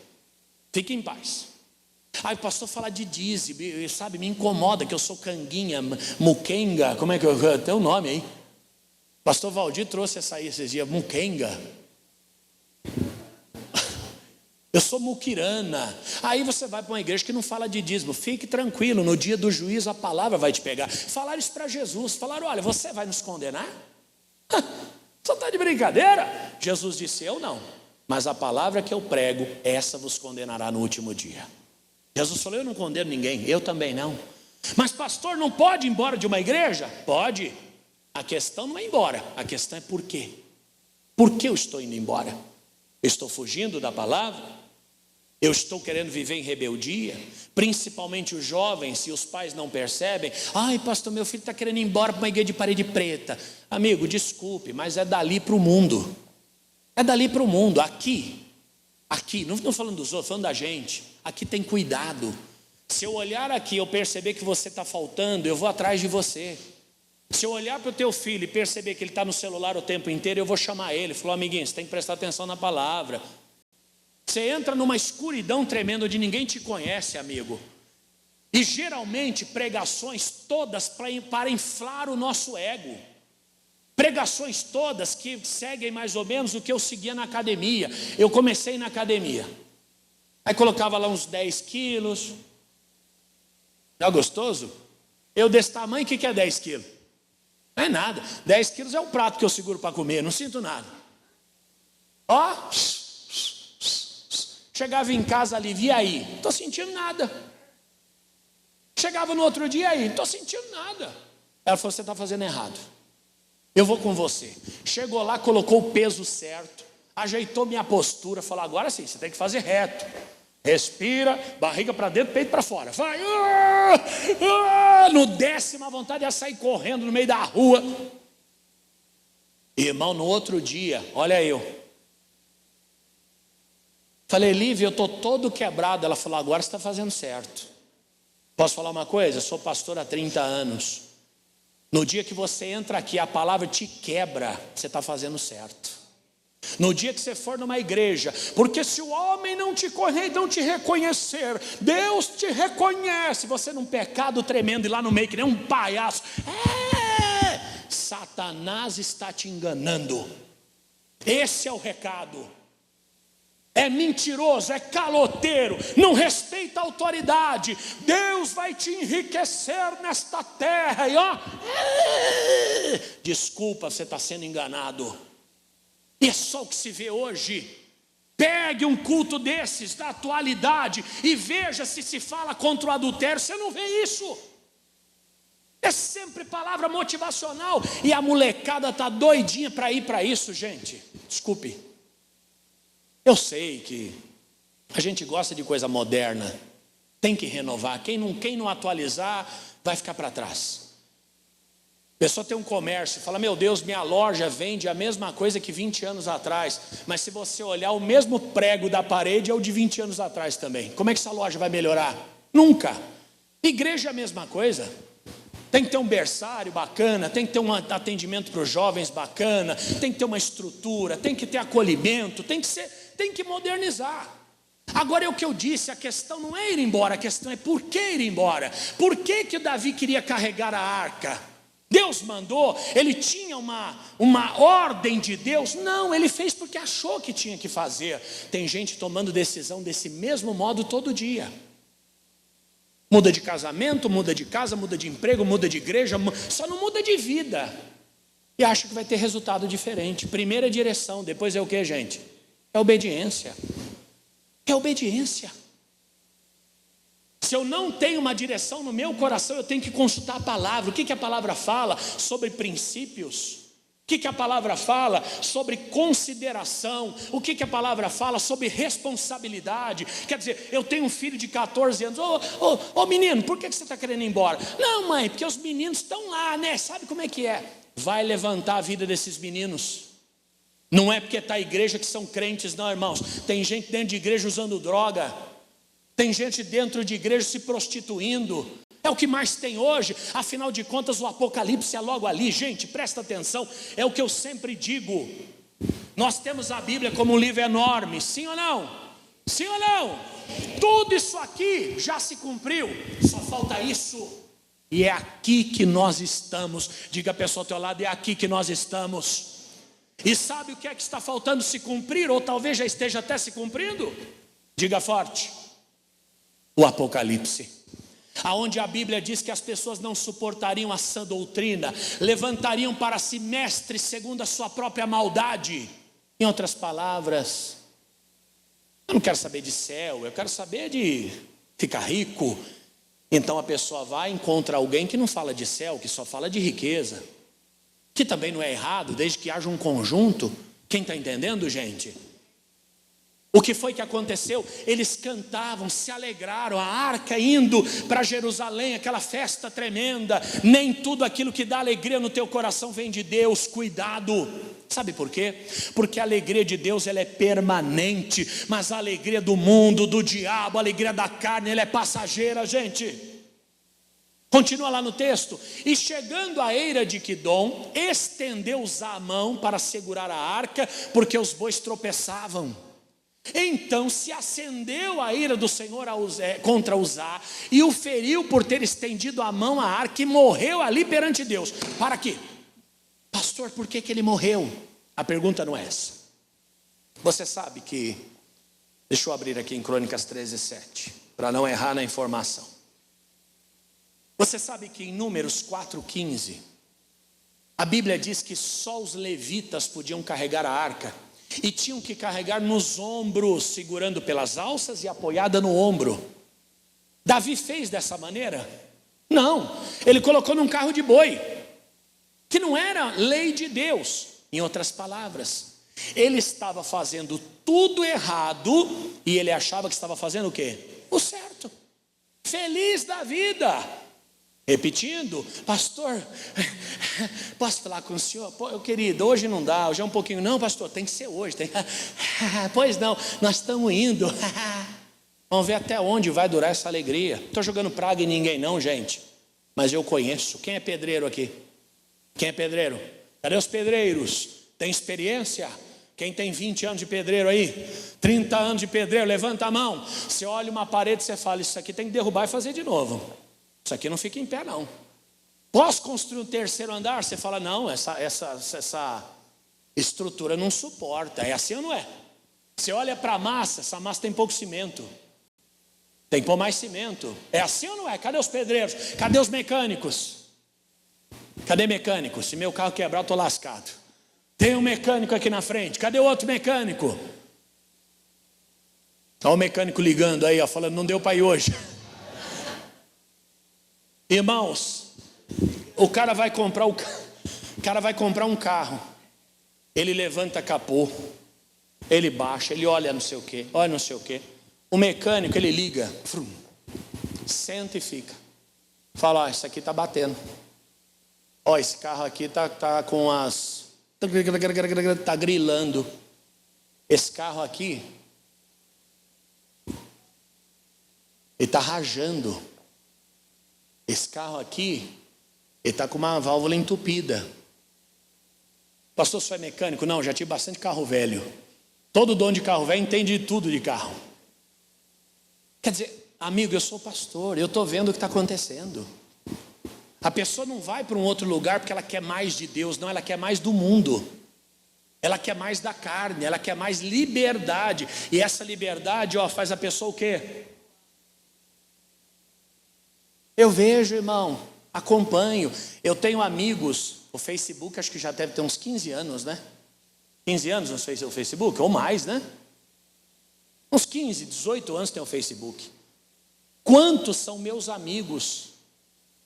Fique em paz. O pastor fala de dízimo, sabe, me incomoda que eu sou canguinha, muquenga, como é que tem um nome aí? Pastor Valdir trouxe essa aí esses dias, muquenga. Eu sou muquirana. Aí você vai para uma igreja que não fala de dízimo. Fique tranquilo, no dia do juízo a palavra vai te pegar. Falaram isso para Jesus, falaram, olha, você vai nos condenar? Você está de brincadeira? Jesus disse, eu não, mas a palavra que eu prego, essa vos condenará no último dia. Jesus falou, eu não condeno ninguém, eu também não. Mas pastor, não pode ir embora de uma igreja? Pode. A questão não é ir embora, a questão é por quê? Por que eu estou indo embora? Eu estou fugindo da palavra? Eu estou querendo viver em rebeldia? Principalmente os jovens, se os pais não percebem. Pastor, meu filho está querendo ir embora para uma igreja de parede preta. Amigo, desculpe, mas é dali para o mundo. É dali para o mundo. Aqui, não estou falando dos outros, falando da gente. Aqui tem cuidado. Se eu olhar aqui, eu perceber que você está faltando, eu vou atrás de você. Se eu olhar para o teu filho e perceber que ele está no celular o tempo inteiro, eu vou chamar ele. Falou, amiguinho, você tem que prestar atenção na palavra. Você entra numa escuridão tremenda onde ninguém te conhece, amigo. E geralmente pregações todas para inflar o nosso ego. Pregações todas que seguem mais ou menos o que eu seguia na academia. Eu comecei na academia. Aí colocava lá uns 10 quilos. Não é gostoso? Eu desse tamanho, o que é 10 quilos? Não é nada. 10 quilos é o prato que eu seguro para comer, não sinto nada. Chegava em casa ali, e aí? Não estou sentindo nada. Chegava no outro dia, aí? Não estou sentindo nada. Ela falou, você está fazendo errado. Eu vou com você. Chegou lá, colocou o peso certo, ajeitou minha postura, falou, agora sim, você tem que fazer reto. Respira, barriga para dentro, peito para fora. Vai. No 10º, a vontade é sair correndo no meio da rua. Irmão, no outro dia, olha eu. Falei, Lívia, eu estou todo quebrado. Ela falou, agora você está fazendo certo. Posso falar uma coisa? Eu sou pastor há 30 anos. No dia que você entra aqui, a palavra te quebra, você está fazendo certo. No dia que você for numa igreja, porque se o homem não te reconhecer, Deus te reconhece. Você num pecado tremendo e lá no meio que nem um palhaço. Satanás está te enganando. Esse é o recado. É mentiroso, é caloteiro, não respeita a autoridade. Deus vai te enriquecer nesta terra. E desculpa, você está sendo enganado. E é só o que se vê hoje. Pegue um culto desses da atualidade e veja se fala contra o adultério. Você não vê isso. É sempre palavra motivacional. E a molecada está doidinha para ir para isso, gente. Desculpe. Eu sei que a gente gosta de coisa moderna. Tem que renovar. Quem não atualizar vai ficar para trás. A pessoa tem um comércio, fala, meu Deus, minha loja vende a mesma coisa que 20 anos atrás. Mas se você olhar, o mesmo prego da parede é o de 20 anos atrás também. Como é que essa loja vai melhorar? Nunca. Igreja é a mesma coisa. Tem que ter um berçário bacana, tem que ter um atendimento para os jovens bacana, tem que ter uma estrutura, tem que ter acolhimento, tem que modernizar. Agora é o que eu disse, a questão não é ir embora, a questão é por que ir embora. Por que Davi queria carregar a arca? Deus mandou, ele tinha uma ordem de Deus? Não, ele fez porque achou que tinha que fazer. Tem gente tomando decisão desse mesmo modo todo dia. Muda de casamento, muda de casa, muda de emprego, muda de igreja, só não muda de vida. E acha que vai ter resultado diferente. Primeiro é direção, depois é o que, gente? É obediência. É obediência. Se eu não tenho uma direção no meu coração, eu tenho que consultar a palavra. O que a palavra fala sobre princípios? O que a palavra fala sobre consideração? O que a palavra fala sobre responsabilidade? Quer dizer, eu tenho um filho de 14 anos. Ô menino, por que você está querendo ir embora? Não, mãe, porque os meninos estão lá, né? Sabe como é que é? Vai levantar a vida desses meninos. Não é porque está a igreja que são crentes, não, irmãos. Tem gente dentro de igreja usando droga. Tem gente dentro de igreja se prostituindo. É o que mais tem hoje. Afinal de contas, o Apocalipse é logo ali. Gente, presta atenção. É o que eu sempre digo. Nós temos a Bíblia como um livro enorme. Sim ou não? Sim ou não? Tudo isso aqui já se cumpriu. Só falta isso. E é aqui que nós estamos. Diga a pessoa ao teu lado, é aqui que nós estamos. E sabe o que é que está faltando se cumprir? Ou talvez já esteja até se cumprindo? Diga forte. O Apocalipse. Aonde a Bíblia diz que as pessoas não suportariam a sã doutrina, levantariam para si mestres segundo a sua própria maldade. Em outras palavras, eu não quero saber de céu, eu quero saber de ficar rico. Então a pessoa vai e encontra alguém que não fala de céu, que só fala de riqueza, que também não é errado, desde que haja um conjunto. Quem está entendendo, gente? O que foi que aconteceu? Eles cantavam, se alegraram, a arca indo para Jerusalém, aquela festa tremenda. Nem tudo aquilo que dá alegria no teu coração vem de Deus, cuidado. Sabe por quê? Porque a alegria de Deus ela é permanente, mas a alegria do mundo, do diabo, a alegria da carne, ela é passageira, gente. Continua lá no texto. E chegando à eira de Quidom, estendeu-os a mão para segurar a arca, porque os bois tropeçavam. Então se acendeu a ira do Senhor contra Uzá, e o feriu por ter estendido a mão à arca, e morreu ali perante Deus. Para quê? Pastor, por que ele morreu? A pergunta não é essa. Você sabe que, deixa eu abrir aqui em Crônicas 13:7, para não errar na informação. Você sabe que em Números 4:15, a Bíblia diz que só os levitas podiam carregar a arca, e tinham que carregar nos ombros, segurando pelas alças e apoiada no ombro. Davi fez dessa maneira? Não, ele colocou num carro de boi, que não era lei de Deus. Em outras palavras, ele estava fazendo tudo errado, e ele achava que estava fazendo o quê? O certo. Feliz da vida. Repetindo, pastor, posso falar com o senhor? Pô, querido, hoje não dá, hoje é um pouquinho. Não, pastor, tem que ser hoje. Pois não, nós estamos indo. Vamos ver até onde vai durar essa alegria. Não estou jogando praga em ninguém não, gente, mas eu conheço. Quem é pedreiro aqui? Quem é pedreiro? Cadê os pedreiros? Tem experiência? Quem tem 20 anos de pedreiro aí? 30 anos de pedreiro, levanta a mão. Você olha uma parede e você fala, isso aqui tem que derrubar e fazer de novo. Isso aqui não fica em pé não. Posso construir um terceiro andar? Você fala, não, essa estrutura não suporta. É assim ou não é? Você olha para a massa, essa massa tem pouco cimento. Tem que pôr mais cimento. É assim ou não é? Cadê os pedreiros? Cadê os mecânicos? Cadê mecânicos? Se meu carro quebrar, eu estou lascado. Tem um mecânico aqui na frente. Cadê o outro mecânico? Olha o mecânico ligando aí, ó, falando, não deu para ir hoje. Irmãos, o cara vai comprar um carro. Ele levanta capô, ele baixa, ele olha não sei o que, olha não sei o que. O mecânico, ele liga, senta e fica. Fala, ó, isso aqui está batendo. Ó, esse carro aqui tá com as... Está grilando. Esse carro aqui, ele está rajando. Esse carro aqui, ele está com uma válvula entupida. Pastor, você é mecânico? Não, já tive bastante carro velho. Todo dono de carro velho entende tudo de carro. Quer dizer, amigo, eu sou pastor, eu estou vendo o que está acontecendo. A pessoa não vai para um outro lugar porque ela quer mais de Deus, não, ela quer mais do mundo. Ela quer mais da carne, ela quer mais liberdade. E essa liberdade, ó, faz a pessoa o quê? Eu vejo, irmão, acompanho. Eu tenho amigos, o Facebook acho que já deve ter uns 15 anos, né? 15 anos não sei se é o Facebook, ou mais, né? Uns 15, 18 anos tem o Facebook. Quantos são meus amigos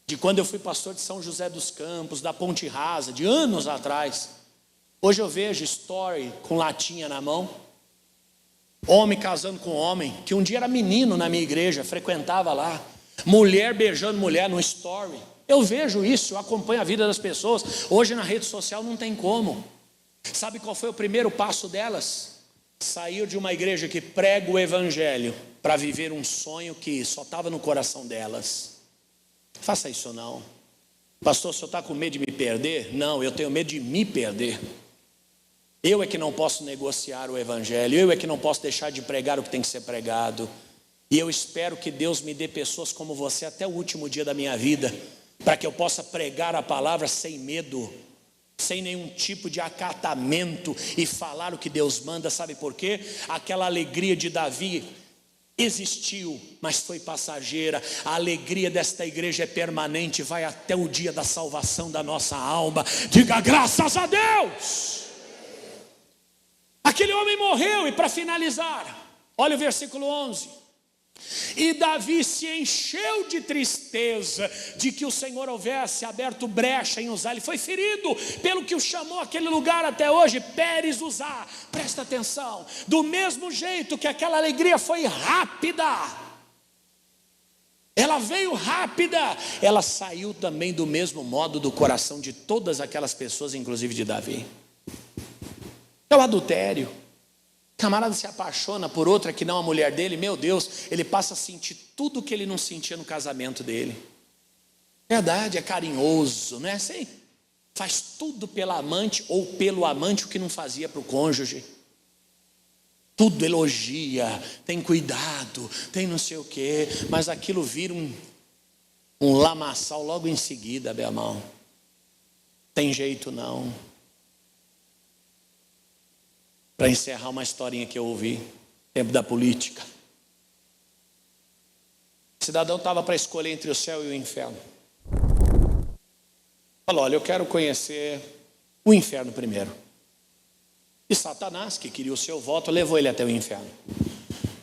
de quando eu fui pastor de São José dos Campos, da Ponte Rasa, de anos atrás. Hoje eu vejo story com latinha na mão, homem casando com homem, que um dia era menino na minha igreja, frequentava lá, mulher beijando mulher no story. Eu vejo isso, eu acompanho a vida das pessoas. Hoje na rede social não tem como. Sabe qual foi o primeiro passo delas? Saiu de uma igreja que prega o evangelho para viver um sonho que só estava no coração delas. Faça isso não. Pastor, o senhor está com medo de me perder? Não, eu tenho medo de me perder. Eu é que não posso negociar o evangelho, eu é que não posso deixar de pregar o que tem que ser pregado. E eu espero que Deus me dê pessoas como você até o último dia da minha vida, para que eu possa pregar a palavra sem medo, sem nenhum tipo de acatamento, e falar o que Deus manda. Sabe por quê? Aquela alegria de Davi existiu, mas foi passageira. A alegria desta igreja é permanente, vai até o dia da salvação da nossa alma. Diga graças a Deus. Aquele homem morreu, e para finalizar, olha o versículo 11. E Davi se encheu de tristeza de que o Senhor houvesse aberto brecha em Uzá. Ele foi ferido, pelo que o chamou aquele lugar até hoje Pérez Uzá. Presta atenção, do mesmo jeito que aquela alegria foi rápida, ela veio rápida, ela saiu também do mesmo modo do coração de todas aquelas pessoas, inclusive de Davi. É o adultério. Camarada se apaixona por outra que não a mulher dele, meu Deus, ele passa a sentir tudo que ele não sentia no casamento dele. Verdade, é carinhoso, não é assim? Faz tudo pela amante ou pelo amante o que não fazia para o cônjuge. Tudo elogia, tem cuidado, tem não sei o quê, mas aquilo vira um lamaçal logo em seguida, meu irmão. Tem jeito não. Para encerrar uma historinha que eu ouvi, tempo da política. O cidadão estava para escolher entre o céu e o inferno. Falou, olha, eu quero conhecer o inferno primeiro. E Satanás, que queria o seu voto, levou ele até o inferno.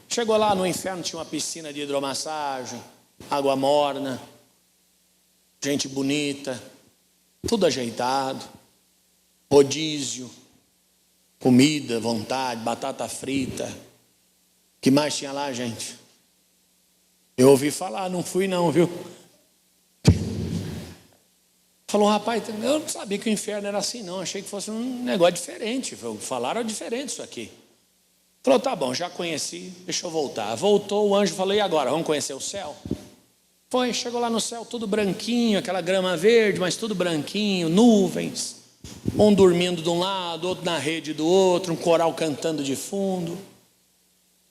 Chegou lá no inferno, tinha uma piscina de hidromassagem, água morna, gente bonita, tudo ajeitado, rodízio, comida, vontade, batata frita. Que mais tinha lá, gente? Eu ouvi falar, não fui não, viu? Falou, rapaz, eu não sabia que o inferno era assim não, achei que fosse um negócio diferente. Falaram diferente isso aqui. Falou, tá bom, já conheci, deixa eu voltar. Voltou, o anjo falou, e agora, vamos conhecer o céu? Foi, chegou lá no céu, tudo branquinho, aquela grama verde, mas tudo branquinho, nuvens. Um dormindo de um lado, outro na rede do outro, um coral cantando de fundo.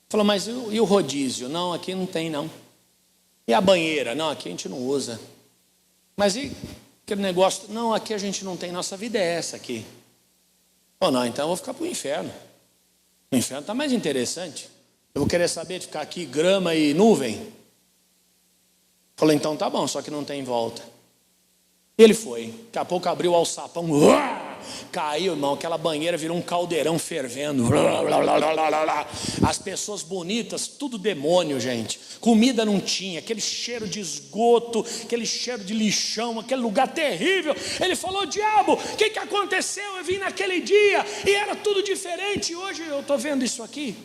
Falou, mas e o rodízio? Não, aqui não tem não. E a banheira? Não, aqui a gente não usa. Mas e aquele negócio? Não, aqui a gente não tem, nossa vida é essa aqui. Oh, não, então eu vou ficar para o inferno. O inferno está mais interessante. Eu vou querer saber de ficar aqui, grama e nuvem. Falou, então tá bom, só que não tem volta. Ele foi, daqui a pouco abriu o alçapão, caiu, irmão, aquela banheira virou um caldeirão fervendo. As pessoas bonitas, tudo demônio, gente. Comida não tinha, aquele cheiro de esgoto, aquele cheiro de lixão, aquele lugar terrível. Ele falou, diabo, o que aconteceu? Eu vim naquele dia e era tudo diferente, hoje eu estou vendo isso aqui.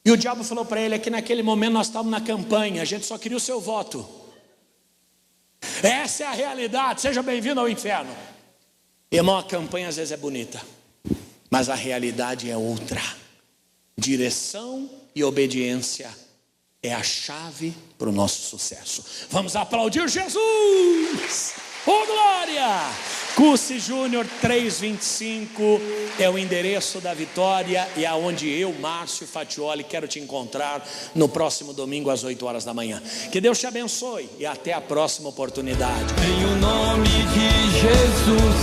E o diabo falou para ele, é que naquele momento nós estávamos na campanha, a gente só queria o seu voto. Essa é a realidade, seja bem-vindo ao inferno. Irmão, a campanha às vezes é bonita, mas a realidade é outra. Direção e obediência é a chave para o nosso sucesso. Vamos aplaudir Jesus! Oh, glória! Cussi Júnior 325 é o endereço da vitória e aonde eu, Márcio Fatioli, quero te encontrar no próximo domingo às 8 horas da manhã. Que Deus te abençoe e até a próxima oportunidade. Em o nome de Jesus,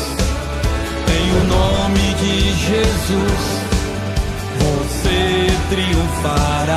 em o nome de Jesus, você triunfará.